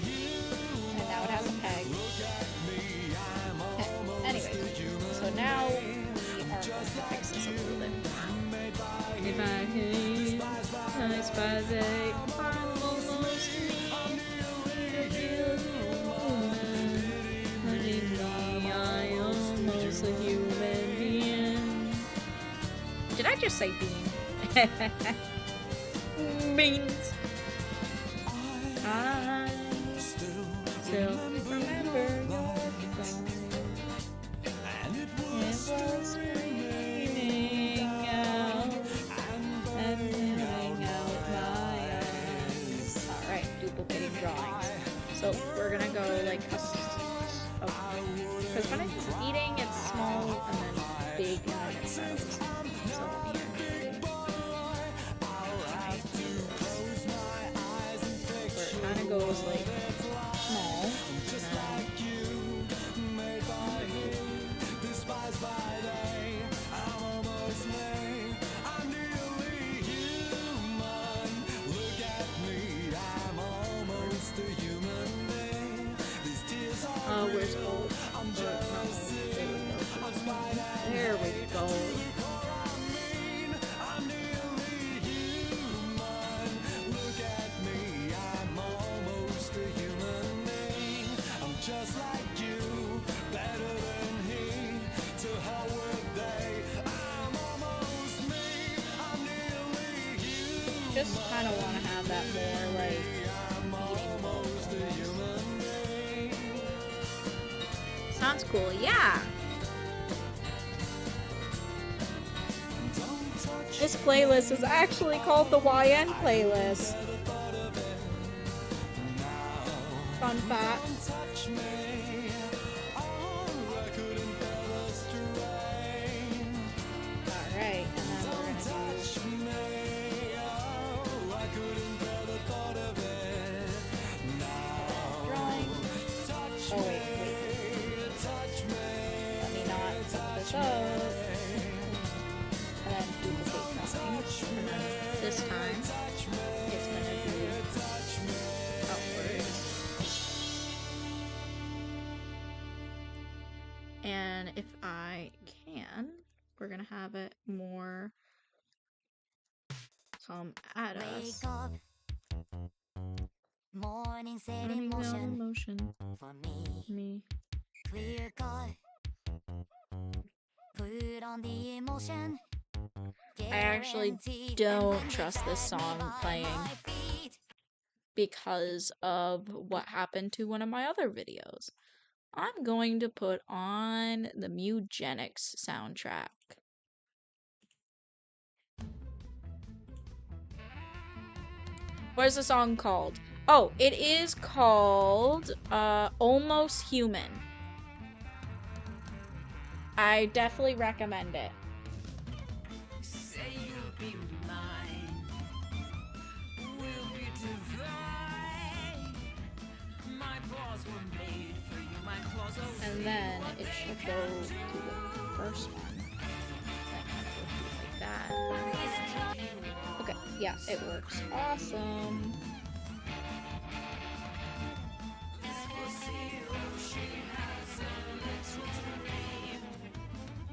And now it has a peg. me, I'm Okay, anyways, so now we are going to fix this a little bit more. If I could, I spy they, I'm almost human. I almost a human being. Did I just say bean? Beans. I still remember your phone. and it It was was raining out and living out my eyes. Alright, duplicating drawings. So we're gonna go like because when it's eating, it's small and then big and then it says. So let me actually where it kind of goes like small and where's gold? There we go. Just like you, better than he. To hell with they. I'm almost me. I'm nearly you. Just kind of want to have that more like eating mode. Sounds cool, yeah. This playlist is actually called the YN playlist. Fun fact. Alright, and then we're gonna do drawing. Oh wait. Let me not fuck this up. And then duplicate drawings. And then this time it's gonna be upwards. And if I can, we're gonna have it more come at us. Morning set Running in down motion motion. for me. Me. Clear cut. Put on the emotion. I actually don't trust this song playing because of what happened to one of my other videos. I'm going to put on the Mugenics soundtrack. What is the song called? Oh, it is called Almost Human. I definitely recommend it. Say you'll be mine. We'll be divine. My paws were made for you. My claws are And then it should go to the first one. That kind of would be like that. Okay, yeah, it works. Awesome.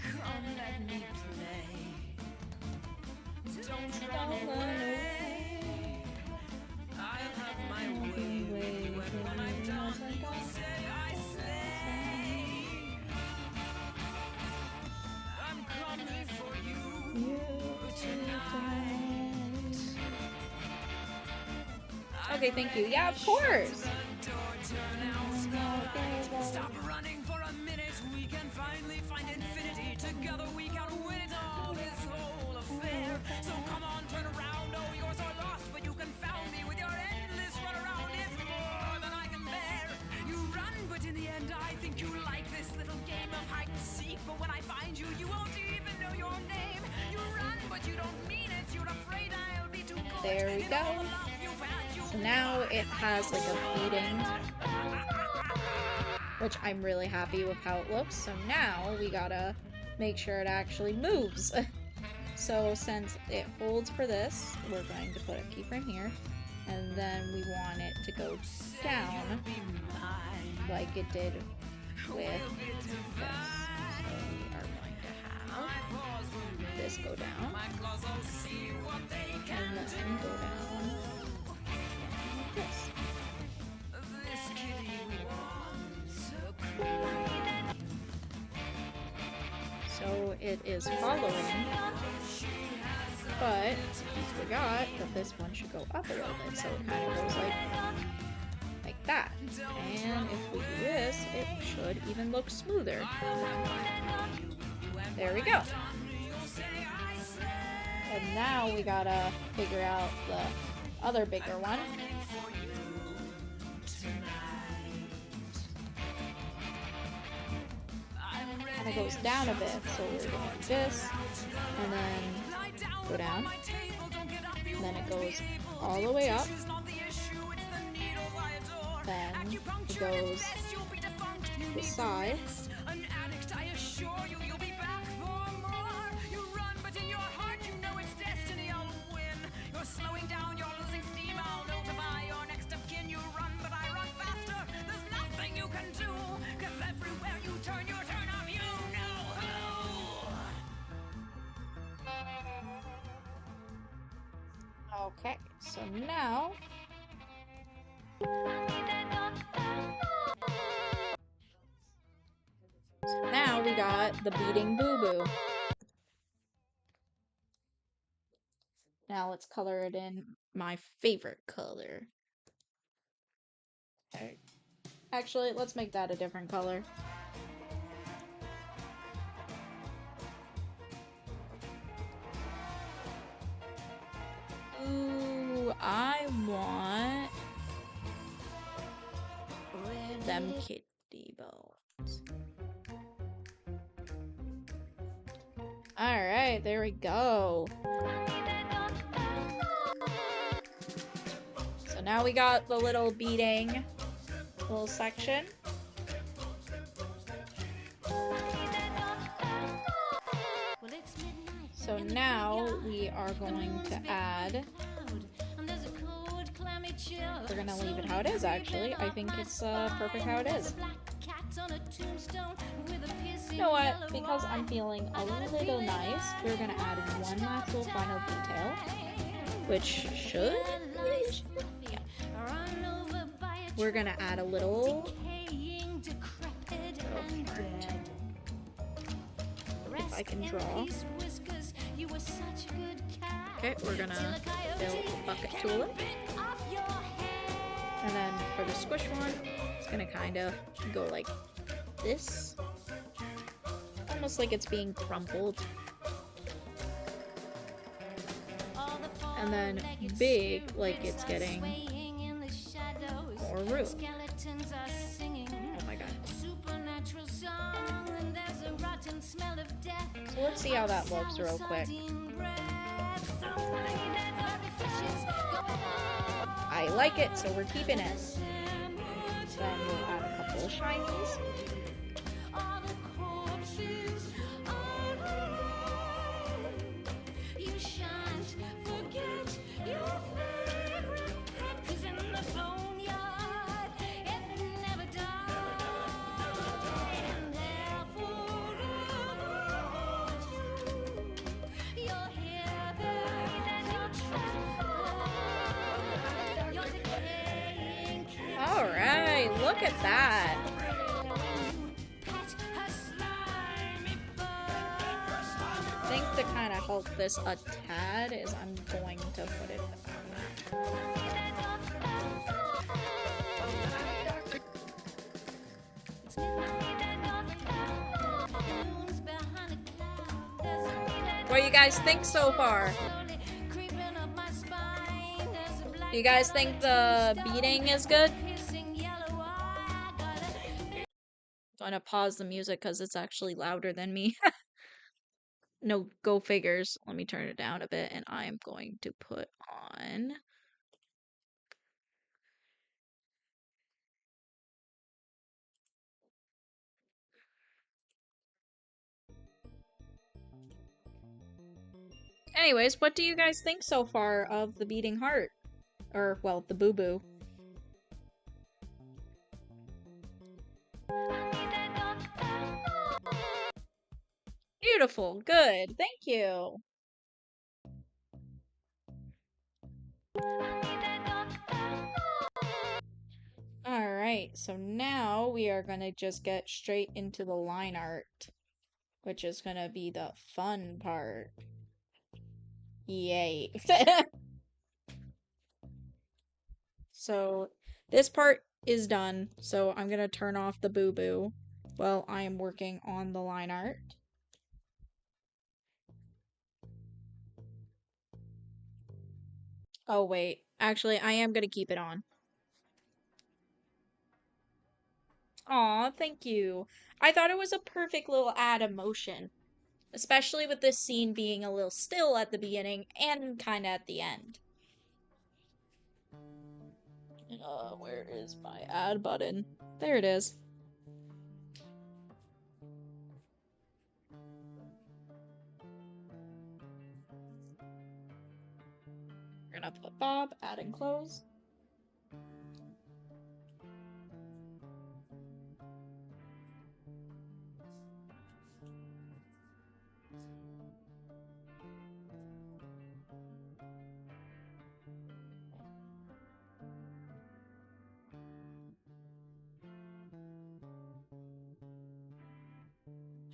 Come let me play. Don't Don't run run away. I'll have my way with you, and when I'm done, you'll say I slay. I'm coming for you tonight. Okay, thank you. Yeah, of course. Stop running for a minute. We can finally find infinity. Together we can win it all. This whole affair. So come on, turn around. Oh, you're so lost, but you confound me with your endless run around. It's more than I can bear. You run, but in the end, I think you like this little game of hide and seek. But when I find you, you won't even know your name. You run, but you don't mean it. You're afraid I'll be too good. There we go. So now it has like a beating, which I'm really happy with how it looks. So now we gotta make sure it actually moves. So since it holds for this, we're going to put a keyframe here, and then we want it to go down like it did with this. So we are going to have this go down, and then go down like this. So it is following, but we forgot that this one should go up a little bit, so it kind of goes like that. And if we do this, it should even look smoother. There we go. And now we gotta figure out the other bigger one. And it goes down a bit, so we're gonna do this, and then go down, and then it goes all the way up, then it goes to the side, slowing down, you're losing steam. I'll notify your next of kin. You run, but I run faster. There's nothing you can do, 'cause everywhere you turn, I'm you know who. Okay, so now we got the beating boo-boo. Now let's color it in my favorite color. Okay. Actually, let's make that a different color. Ooh, I want them kitty bones. Alright, there we go. So now we got the little beating little section. So now we are going to add, we're gonna leave it how it is actually. I think it's perfect how it is. You know what, because I'm feeling a little nice, we're gonna add one last little final detail, which should, yeah. We're gonna add a little if I can draw. Okay, we're gonna build a bucket tulip. And then for the squish one, it's gonna kind of go like this. Almost like it's being crumpled. And then big, like it's getting more room. Skeletons are singing Oh my god. a supernatural song, and there's a rotten smell of death. So let's see how that looks real quick. I like it, so we're keeping it. Then we'll add a couple of shinies. Alright, look at that. I think to kind of help this a tad is I'm going to put it What do you guys think so far? Do you guys think the beating is good? I'm gonna pause the music because it's actually louder than me. No, go figures. Let me turn it down a bit and I'm going to put on. Anyways, what do you guys think so far of the beating heart? Or, well, the boo-boo. Beautiful, good, thank you. Alright, so now we are gonna just get straight into the line art, which is gonna be the fun part. Yay. So this part is done, so I'm gonna turn off the boo-boo while I am working on the line art. Oh wait, actually I am gonna keep it on. Aw, thank you. I thought it was a perfect little add emotion, especially with this scene being a little still at the beginning and kinda at the end. Where is my add button? There it is. We're gonna put Bob, add and close.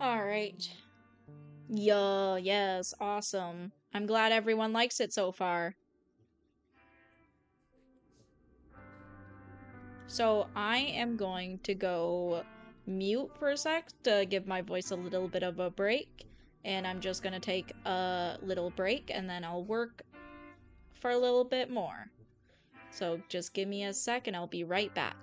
Alright. Yeah, yes, awesome. I'm glad everyone likes it so far. So I am going to go mute for a sec to give my voice a little bit of a break. And I'm just gonna take a little break and then I'll work for a little bit more. So just give me a sec and I'll be right back.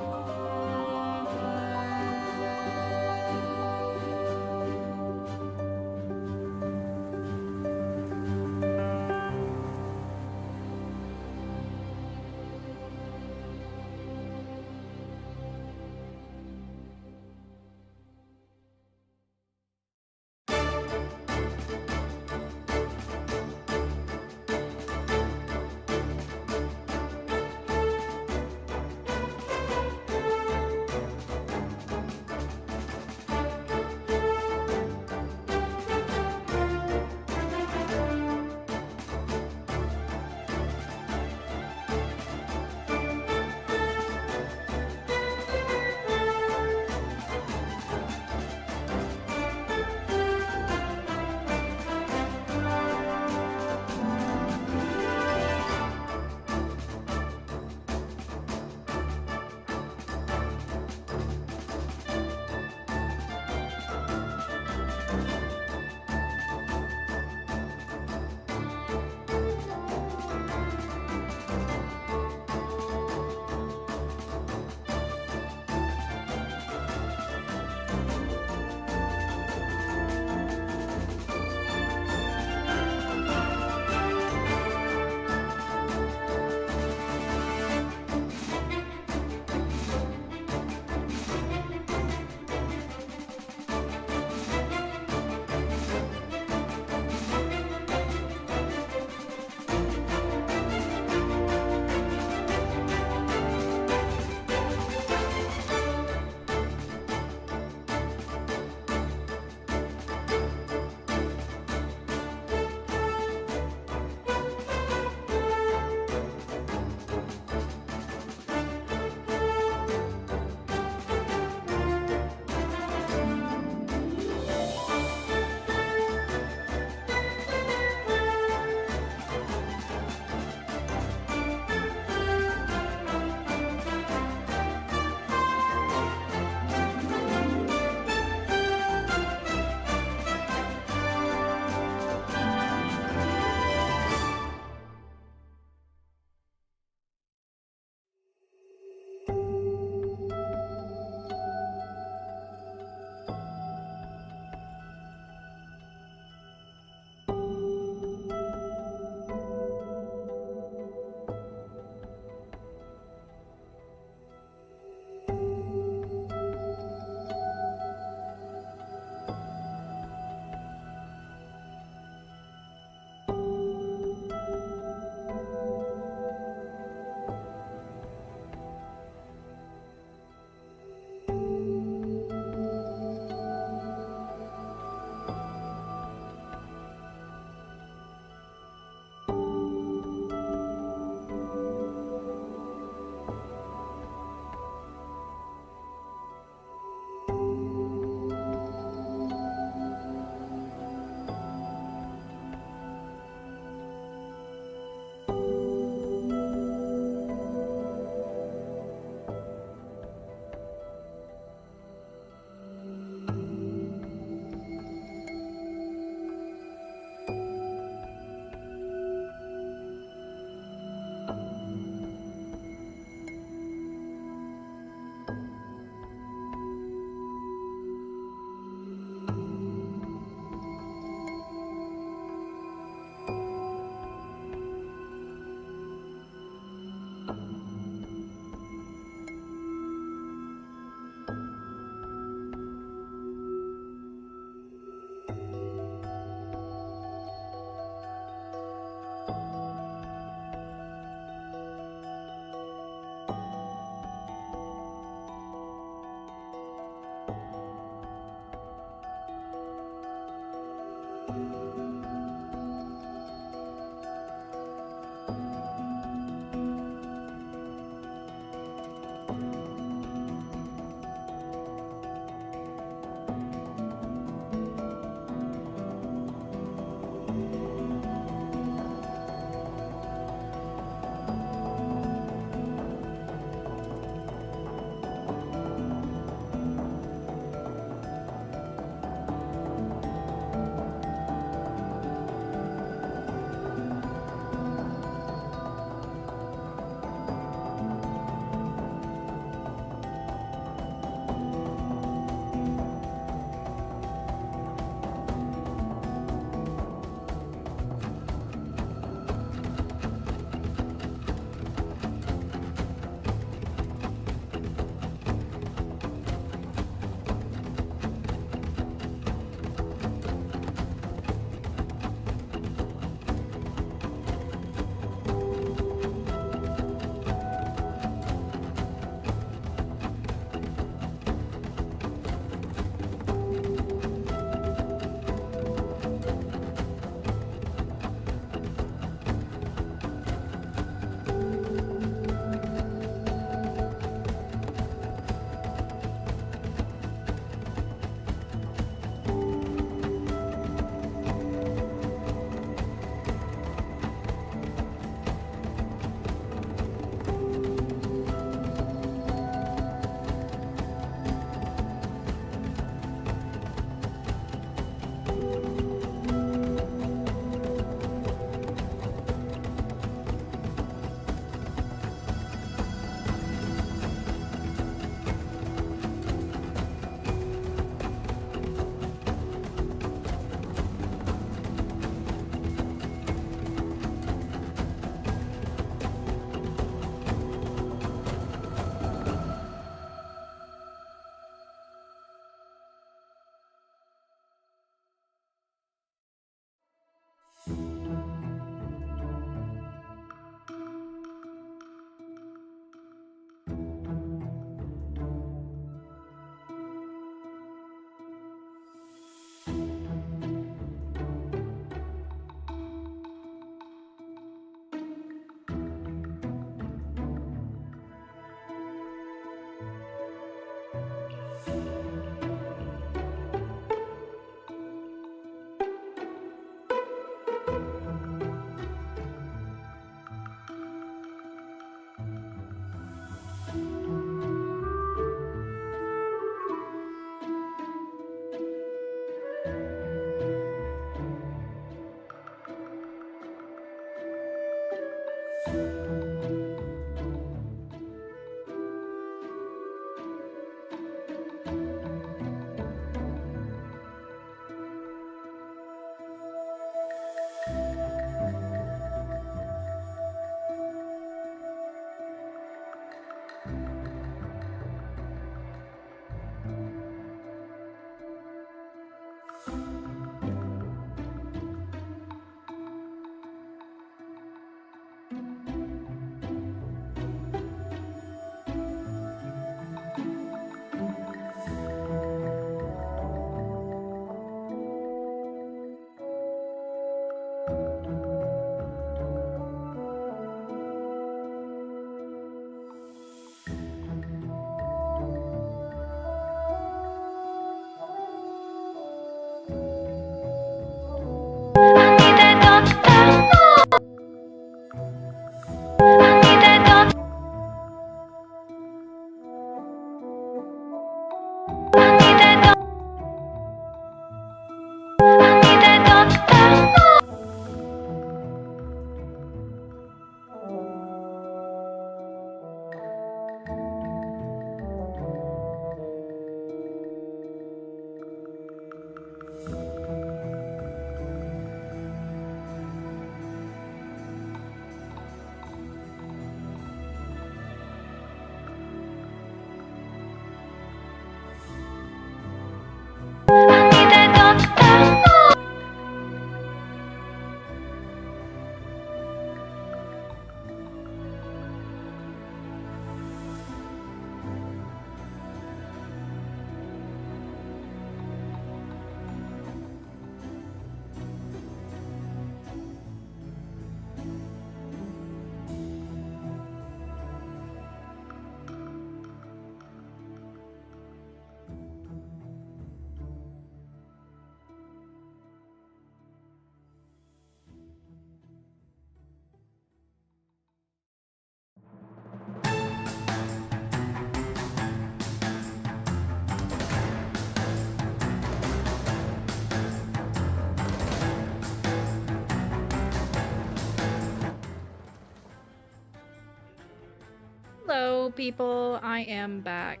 Hello, people. I am back.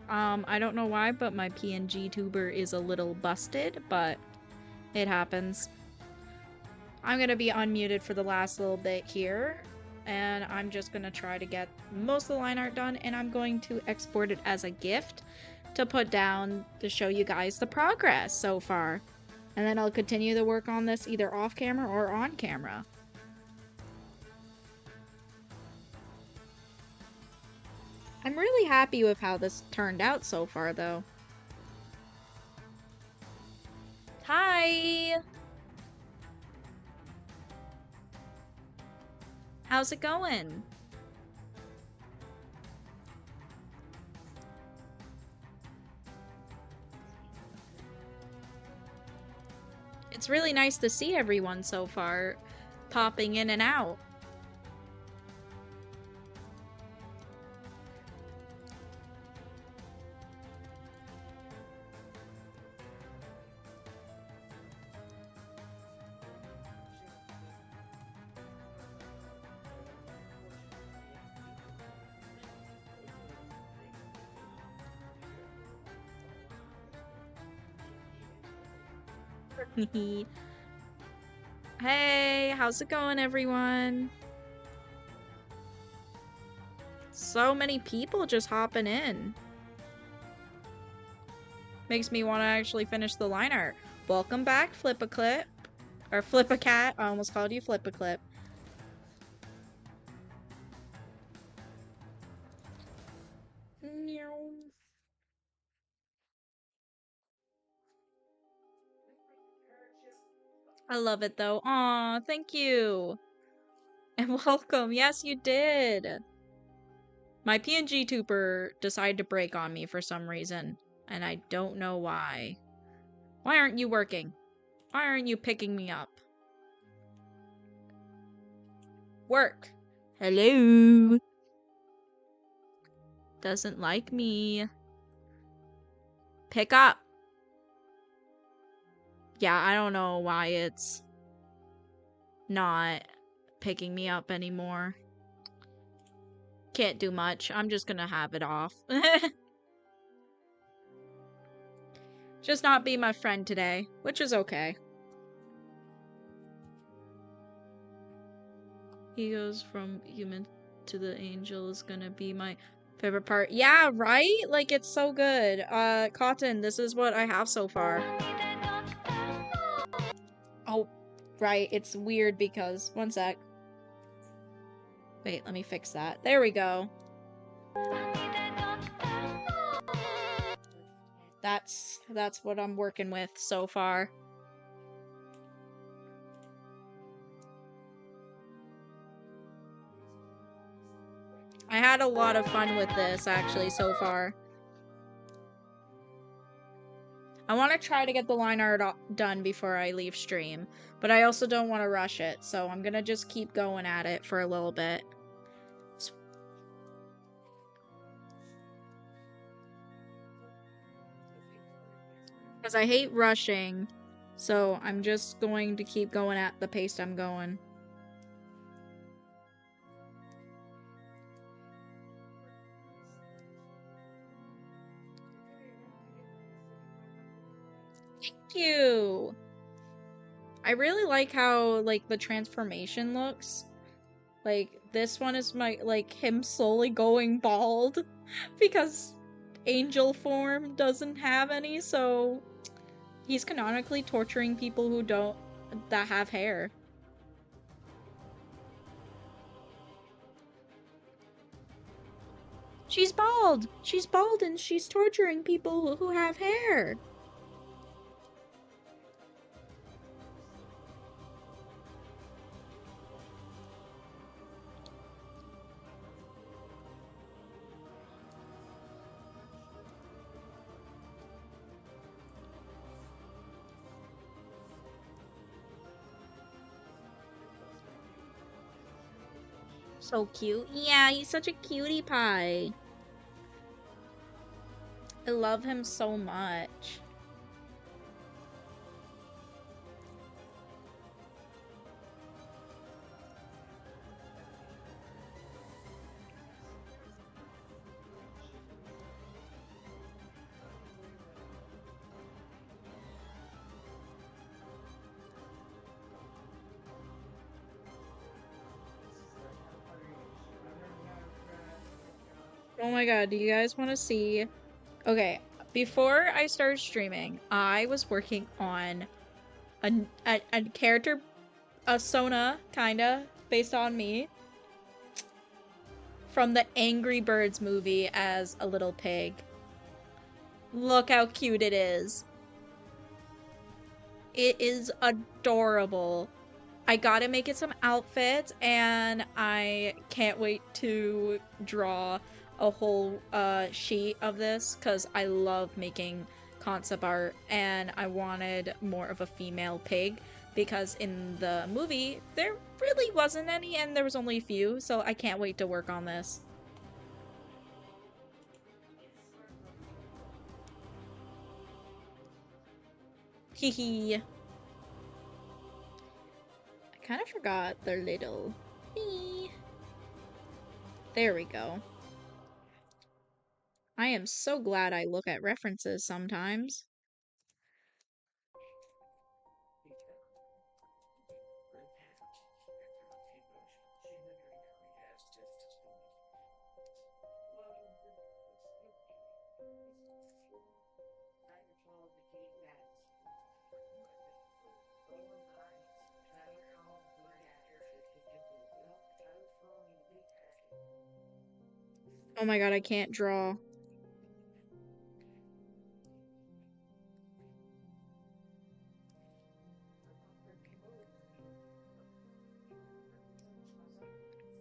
I don't know why, but my PNG tuber is a little busted, but it happens. I'm gonna be unmuted for the last little bit here, and I'm just gonna try to get most of the line art done, and I'm going to export it as a gift to put down to show you guys the progress so far. And then I'll continue to work on this either off camera or on camera. I'm really happy with how this turned out so far, though. Hi! How's it going? It's really nice to see everyone so far popping in and out. Hey, how's it going, everyone? So many people just hopping in. Makes me want to actually finish the line art. Welcome back, Flip-a-Clip. Or Flip-a-Cat. I almost called you Flip-a-Clip. I love it though. Aw, thank you. And welcome. Yes, you did. My PNG tuber decided to break on me for some reason, and I don't know why. Why aren't you working? Why aren't you picking me up? Work. Hello. Doesn't like me. Pick up. Yeah, I don't know why it's not picking me up anymore. Can't do much. I'm just gonna have it off. Just not be my friend today, which is okay. He goes from human to the angel is gonna be my favorite part. Yeah, right? Like, it's so good. Cotton, this is what I have so far. Oh, right. It's weird because... One sec. Wait, let me fix that. There we go. That's what I'm working with so far. I had a lot of fun with this, actually, so far. I want to try to get the line art done before I leave stream, but I also don't want to rush it, so I'm gonna just keep going at it for a little bit. Because I hate rushing, so I'm just going to keep going at the pace I'm going. Thank you! I really like how, like, the transformation looks. Like, this one is like, him slowly going bald because angel form doesn't have any, so he's canonically torturing people that have hair. She's bald! She's bald and she's torturing people who have hair! So cute. Yeah, he's such a cutie pie. I love him so much. Oh my god, do you guys want to see? Okay, before I started streaming, I was working on a character, a Sona, kinda, based on me, from the Angry Birds movie as a little pig. Look how cute it is. It is adorable. I gotta make it some outfits, and I can't wait to draw a whole sheet of this because I love making concept art, and I wanted more of a female pig because in the movie there really wasn't any, and there was only a few, so I can't wait to work on this. Hee hee. I kind of forgot their little. Hee. There we go. I am so glad I look at references sometimes. Oh my god, I can't draw.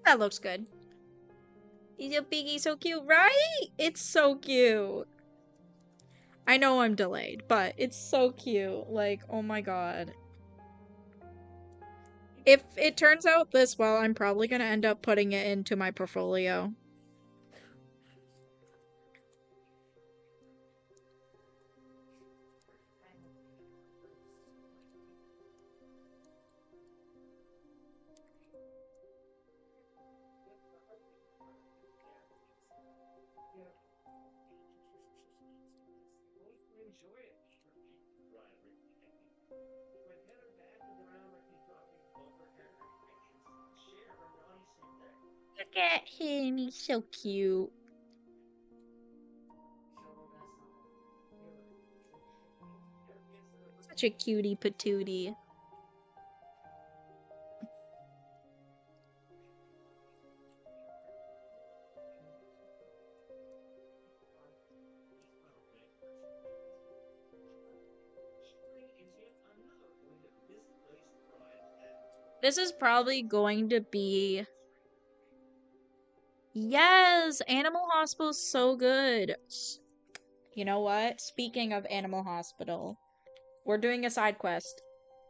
That looks good. He's a piggy, so cute, right? It's so cute. I know I'm delayed, but it's so cute. Like, oh my god. If it turns out this well, I'm probably gonna end up putting it into my portfolio. Look at him, he's so cute. Such a cutie patootie. This is probably going to be. Yes! Animal Hospital's so good. You know what? Speaking of Animal Hospital, we're doing a side quest.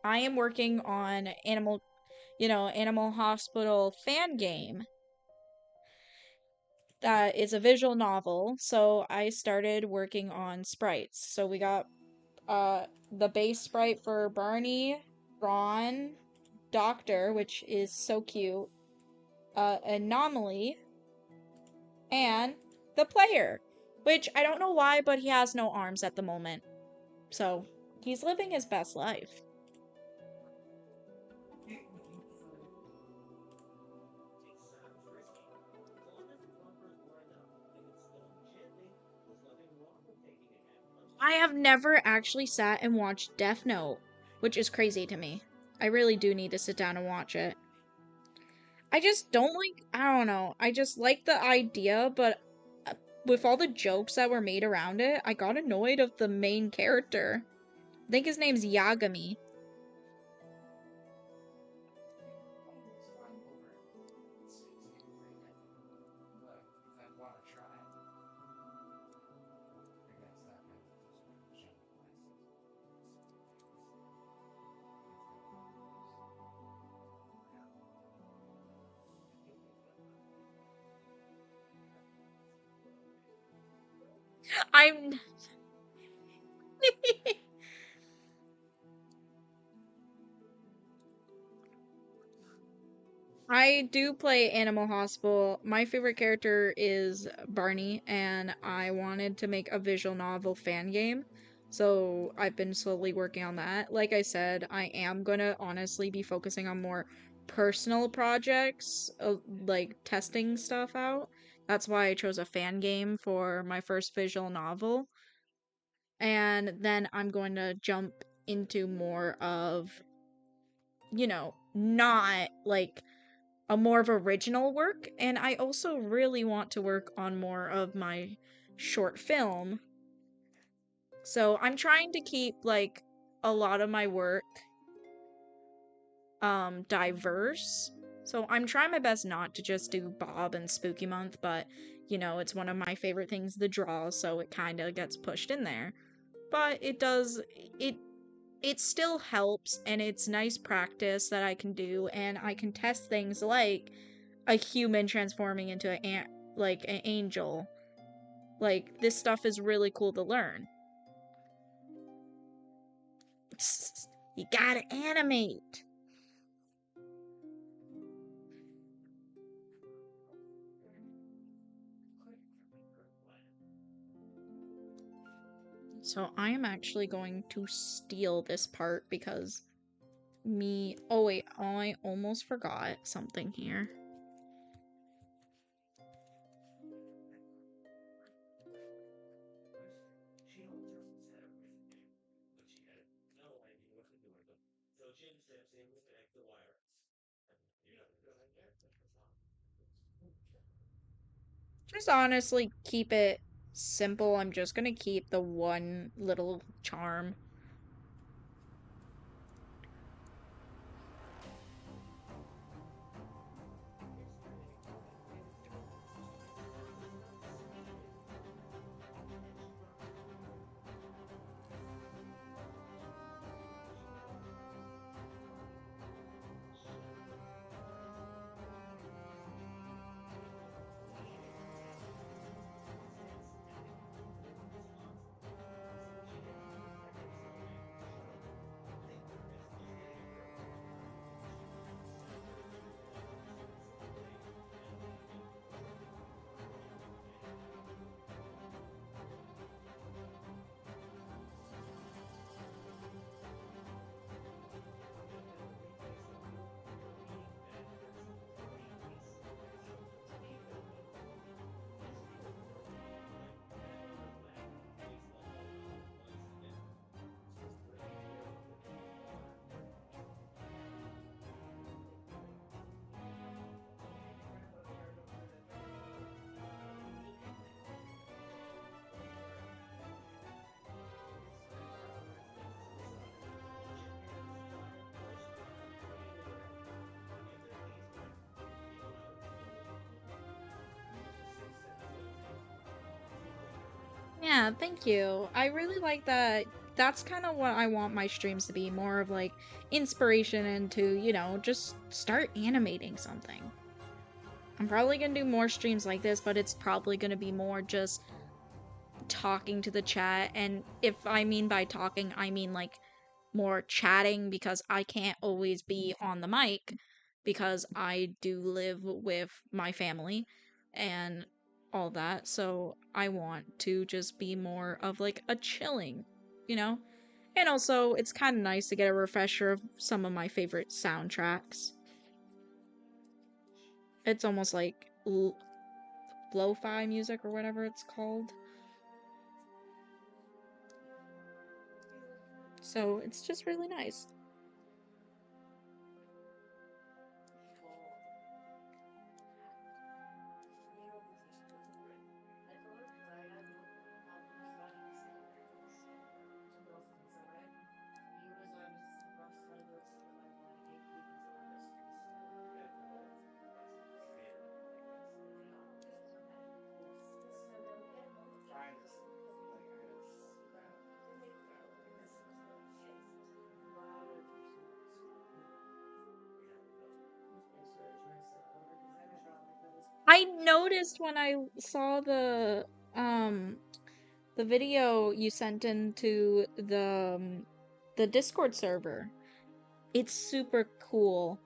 I am working on Animal Hospital fan game that is a visual novel. So I started working on sprites. So we got the base sprite for Barney, Ron, Doctor, which is so cute, Anomaly, and the player, which I don't know why, but he has no arms at the moment. So he's living his best life. I have never actually sat and watched Death Note, which is crazy to me. I really do need to sit down and watch it. I just don't like, I don't know. I just like the idea, but with all the jokes that were made around it, I got annoyed of the main character. I think his name's Yagami. I'm I do play Animal Hospital. My favorite character is Barney, and I wanted to make a visual novel fan game. So I've been slowly working on that. Like I said, I am gonna honestly be focusing on more personal projects, like testing stuff out. That's why I chose a fan game for my first visual novel. And then I'm going to jump into more of, not like a more of original work. And I also really want to work on more of my short film. So I'm trying to keep like a lot of my work diverse. So I'm trying my best not to just do Bob and Spooky Month, but it's one of my favorite things to draw, so it kind of gets pushed in there. But it it still helps, and it's nice practice that I can do, and I can test things like a human transforming into like an angel. Like this stuff is really cool to learn. You gotta animate. So I am actually going to steal this part because oh wait, I almost forgot something here. Just honestly keep it simple. I'm just gonna keep the one little charm. Yeah, thank you. I really like that. That's kind of what I want my streams to be, more of like inspiration into, just start animating something. I'm probably gonna do more streams like this, but it's probably gonna be more just talking to the chat. And if I mean by talking, I mean like more chatting because I can't always be on the mic because I do live with my family and all that. So I want to just be more of like a chilling, you know? And also, it's kind of nice to get a refresher of some of my favorite soundtracks. It's almost like lo-fi music or whatever it's called. So it's just really nice. I noticed when I saw um the video you sent into the Discord server. It's super cool.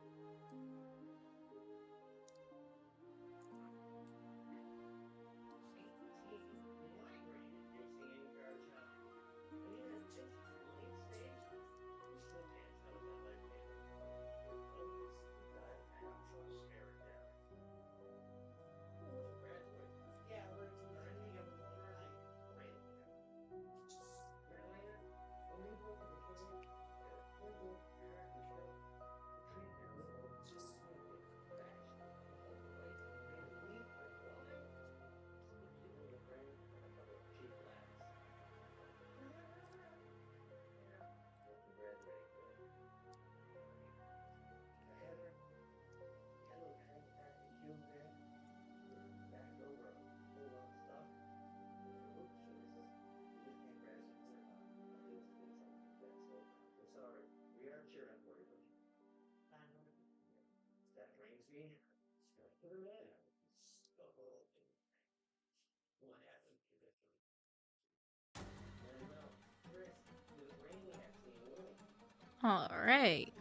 All right.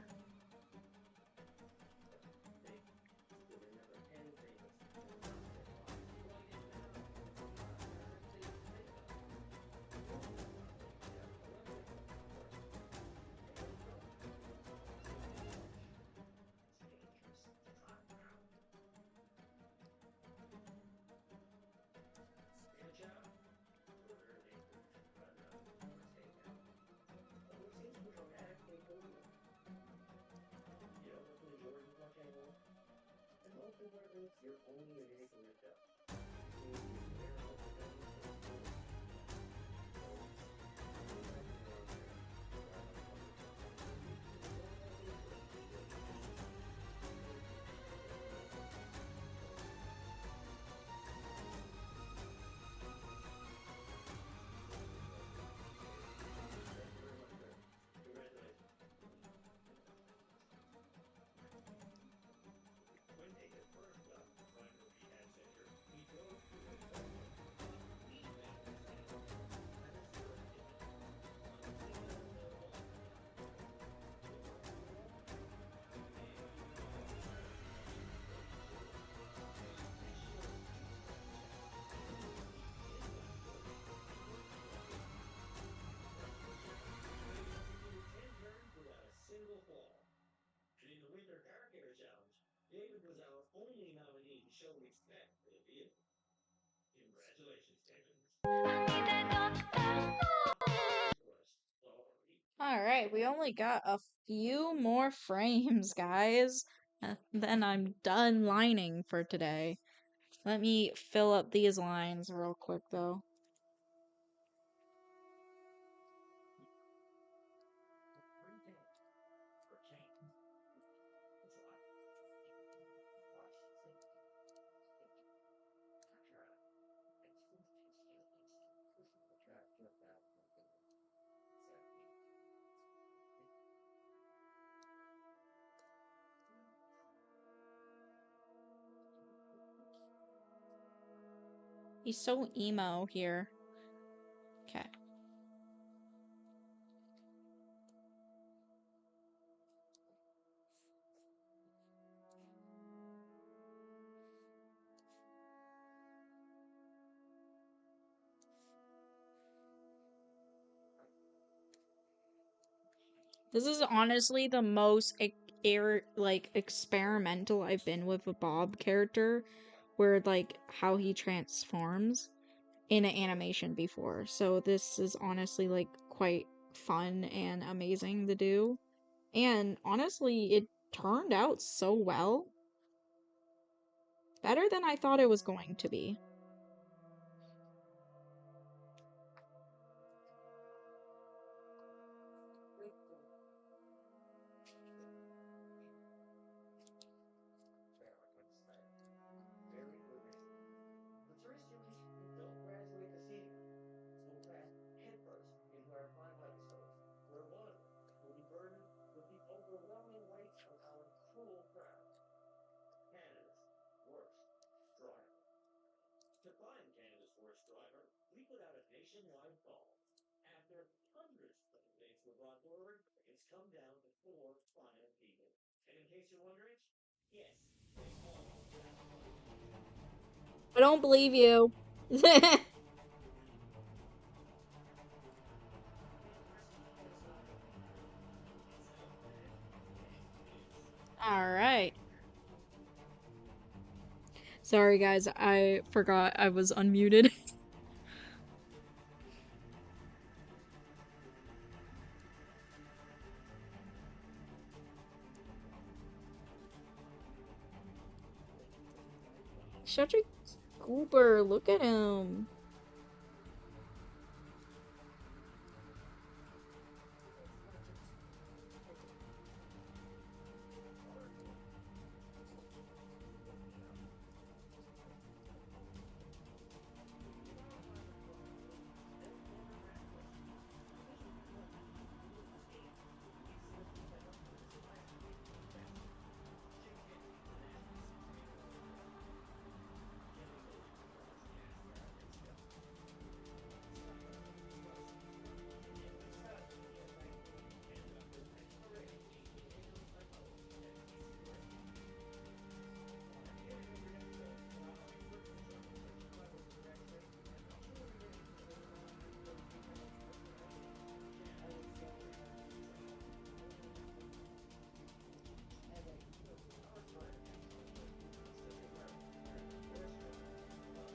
All right, we only got a few more frames, guys. Then I'm done lining for today. Let me fill up these lines real quick, though. He's so emo here. Okay. This is honestly the most experimental I've been with a Bob character, where like how he transforms in an animation before. So this is honestly like quite fun and amazing to do. And honestly, it turned out so well. Better than I thought it was going to be. I don't believe you. Alright. Sorry, guys, I forgot I was unmuted. Such a goober, look at him.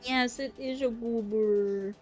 Yes, it is a goober.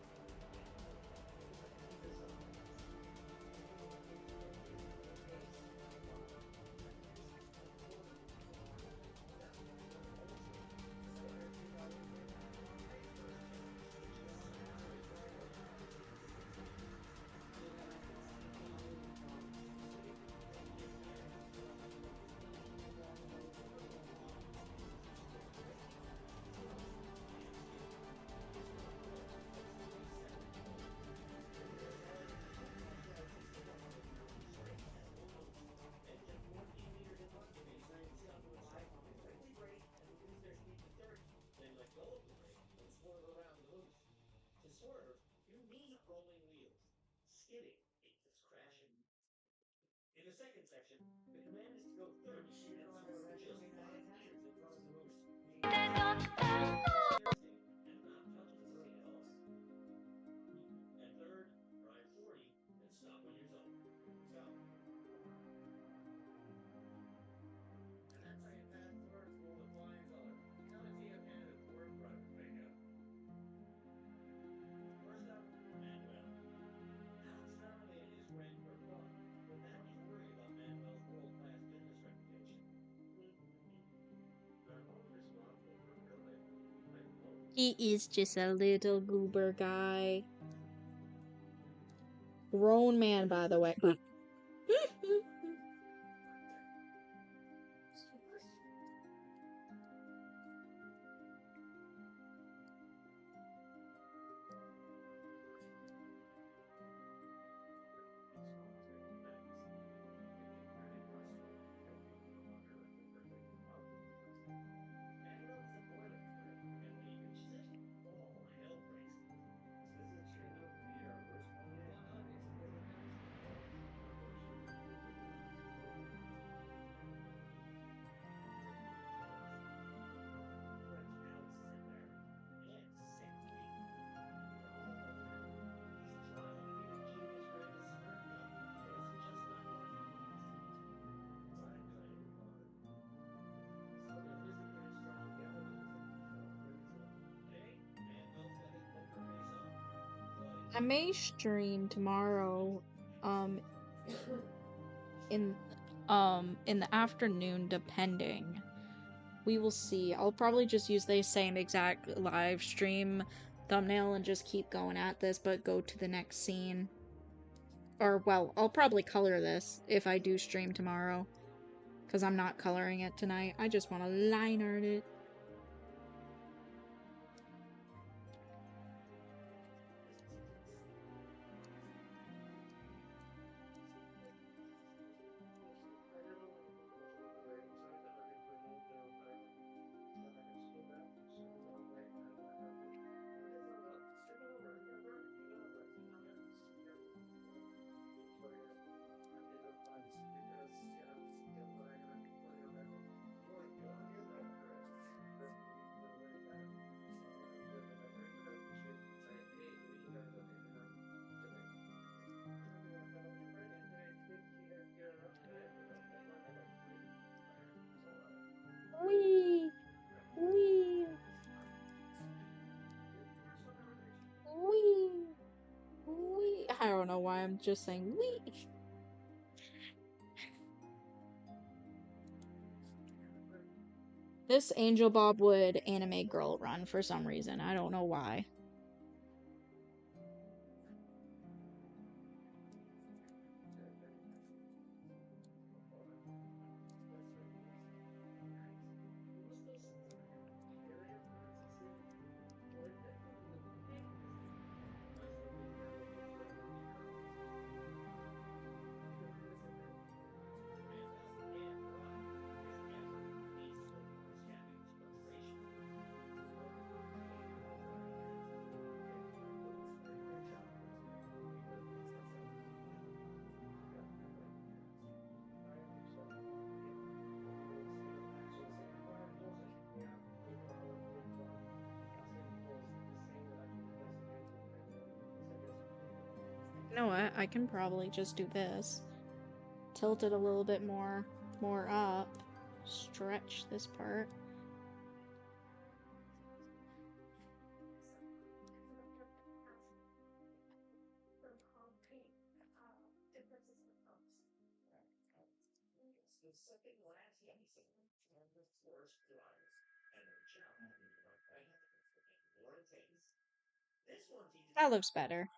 He is just a little goober guy. Grown man, by the way. I may stream tomorrow, um, in in the afternoon, depending. We will see. I'll probably just use the same exact live stream thumbnail and just keep going at this, but go to the next scene. Or, well, I'll probably color this if I do stream tomorrow. Because I'm not coloring it tonight. I just want to line art it. Wee! Wee! Wee! Wee! I don't know why I'm just saying wee! This Angel Bob would anime girl run for some reason. I don't know why. You know what? I can probably just do this. Tilt it a little bit more up. Stretch this part. That looks better.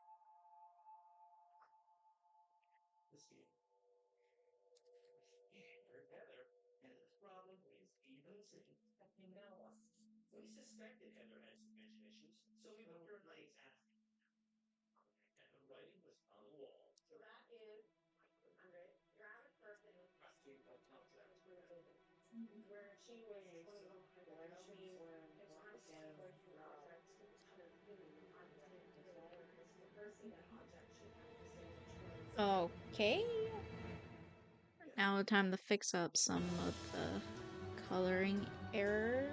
Okay. Now time to fix up some of the coloring errors.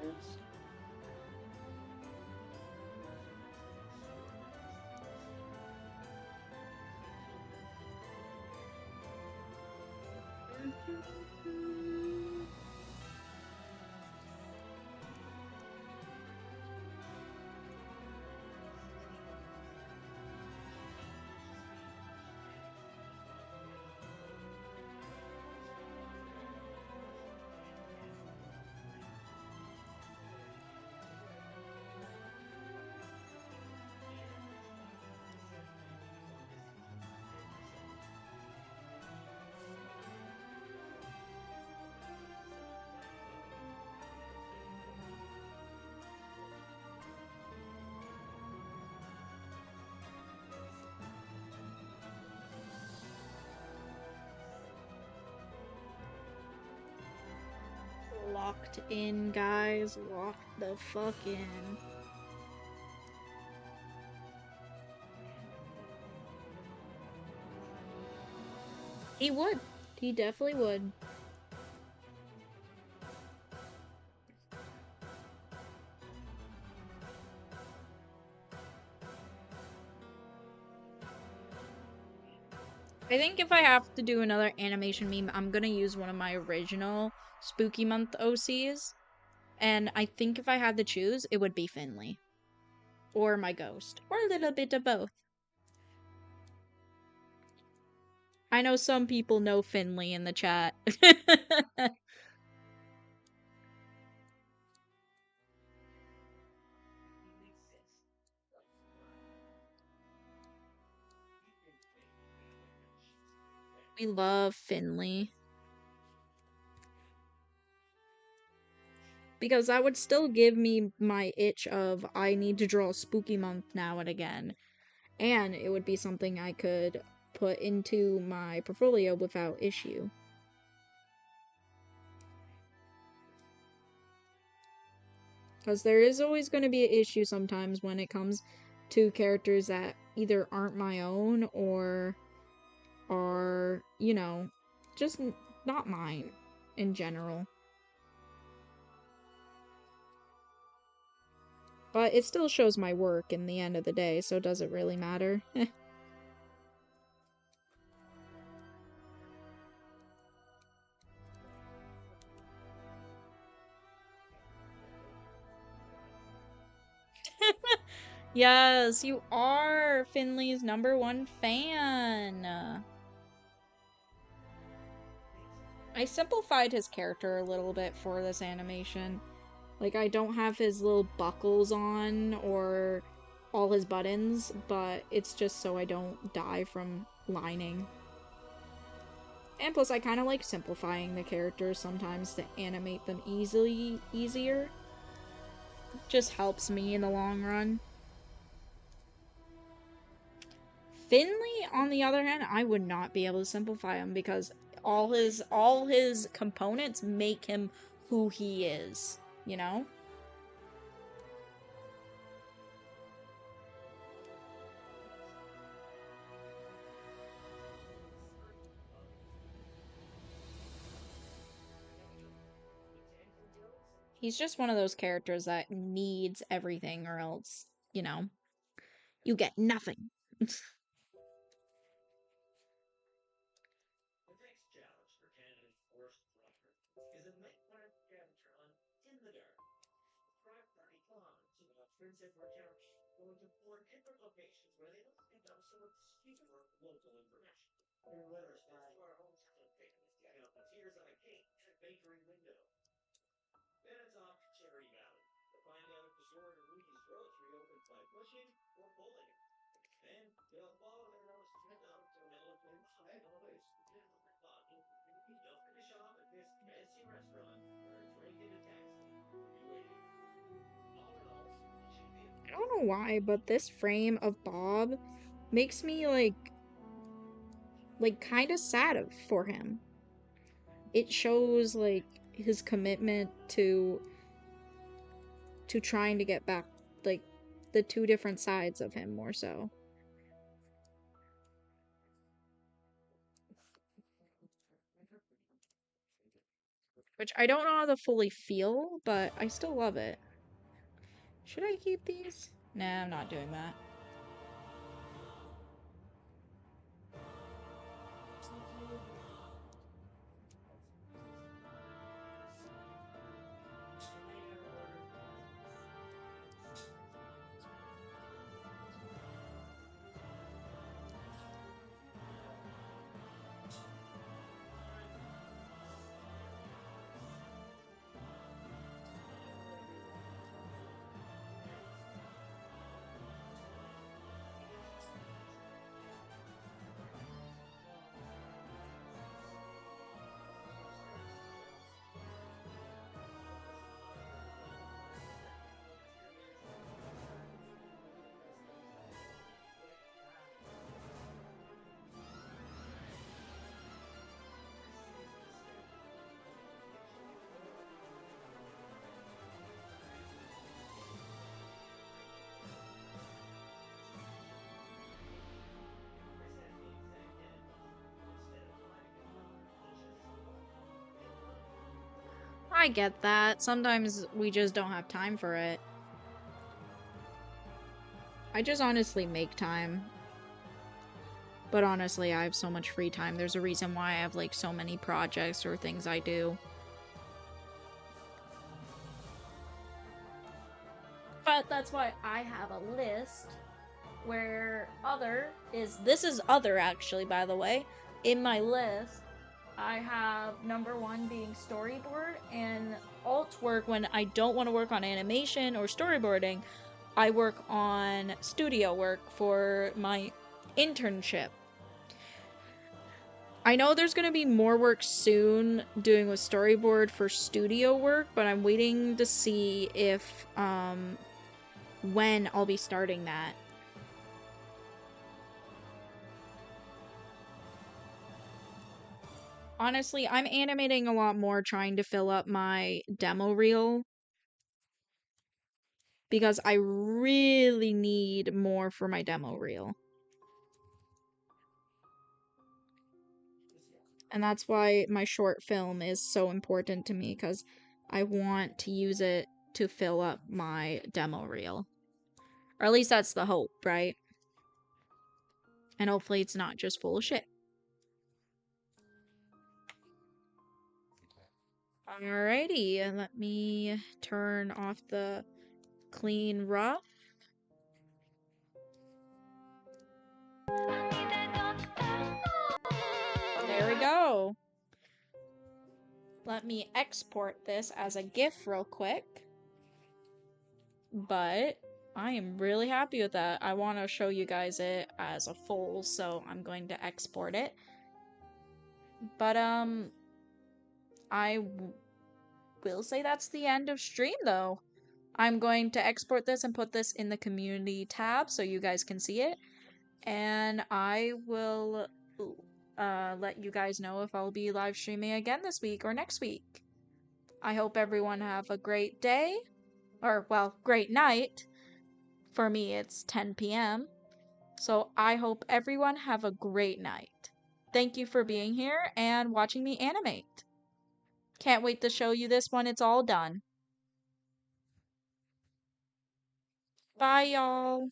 Locked in, guys. Locked the fuck in. He would. He definitely would. I think if I have to do another animation meme, I'm gonna use one of my original Spooky Month OCs. And I think if I had to choose, it would be Finley. Or my ghost. Or a little bit of both. I know some people know Finley in the chat. We love Finley. Because that would still give me my itch of I need to draw Spooky Month now and again. And it would be something I could put into my portfolio without issue. Because there is always going to be an issue sometimes when it comes to characters that either aren't my own or are, just not mine in general. But it still shows my work in the end of the day, so does it really matter? Yes, you are Finley's #1 fan. I simplified his character a little bit for this animation. Like, I don't have his little buckles on or all his buttons, but it's just so I don't die from lining. And plus, I kind of like simplifying the characters sometimes to animate them easier. Just helps me in the long run. Finley, on the other hand, I would not be able to simplify him because all his components make him who he is, you know? He's just one of those characters that needs everything or else, you get nothing. I don't know why, but this frame of Bob makes me kind of sad for him. It shows like his commitment to trying to get back, like the two different sides of him more so. Which I don't know how to fully feel, but I still love it. Should I keep these? Nah, I'm not doing that. I get that. Sometimes we just don't have time for it. I just honestly make time. But honestly, I have so much free time. There's a reason why I have like so many projects or things I do. But that's why I have a list where this is other actually, by the way. In my list, I have number one being storyboard and alt work when I don't want to work on animation or storyboarding. I work on studio work for my internship. I know there's going to be more work soon doing with storyboard for studio work, but I'm waiting to see if when I'll be starting that. Honestly, I'm animating a lot more trying to fill up my demo reel because I really need more for my demo reel. And that's why my short film is so important to me because I want to use it to fill up my demo reel. Or at least that's the hope, right? And hopefully it's not just full of shit. Alrighty, let me turn off the clean rough. There we go. Let me export this as a GIF real quick. But I am really happy with that. I want to show you guys it as a full, so I'm going to export it. But will say that's the end of stream though. I'm going to export this and put this in the community tab so you guys can see it. And I will let you guys know if I'll be live streaming again this week or next week. I hope everyone have a great day. Or, well, great night. For me, it's 10 p.m. So I hope everyone have a great night. Thank you for being here and watching me animate. Can't wait to show you this when it's all done. Bye, y'all.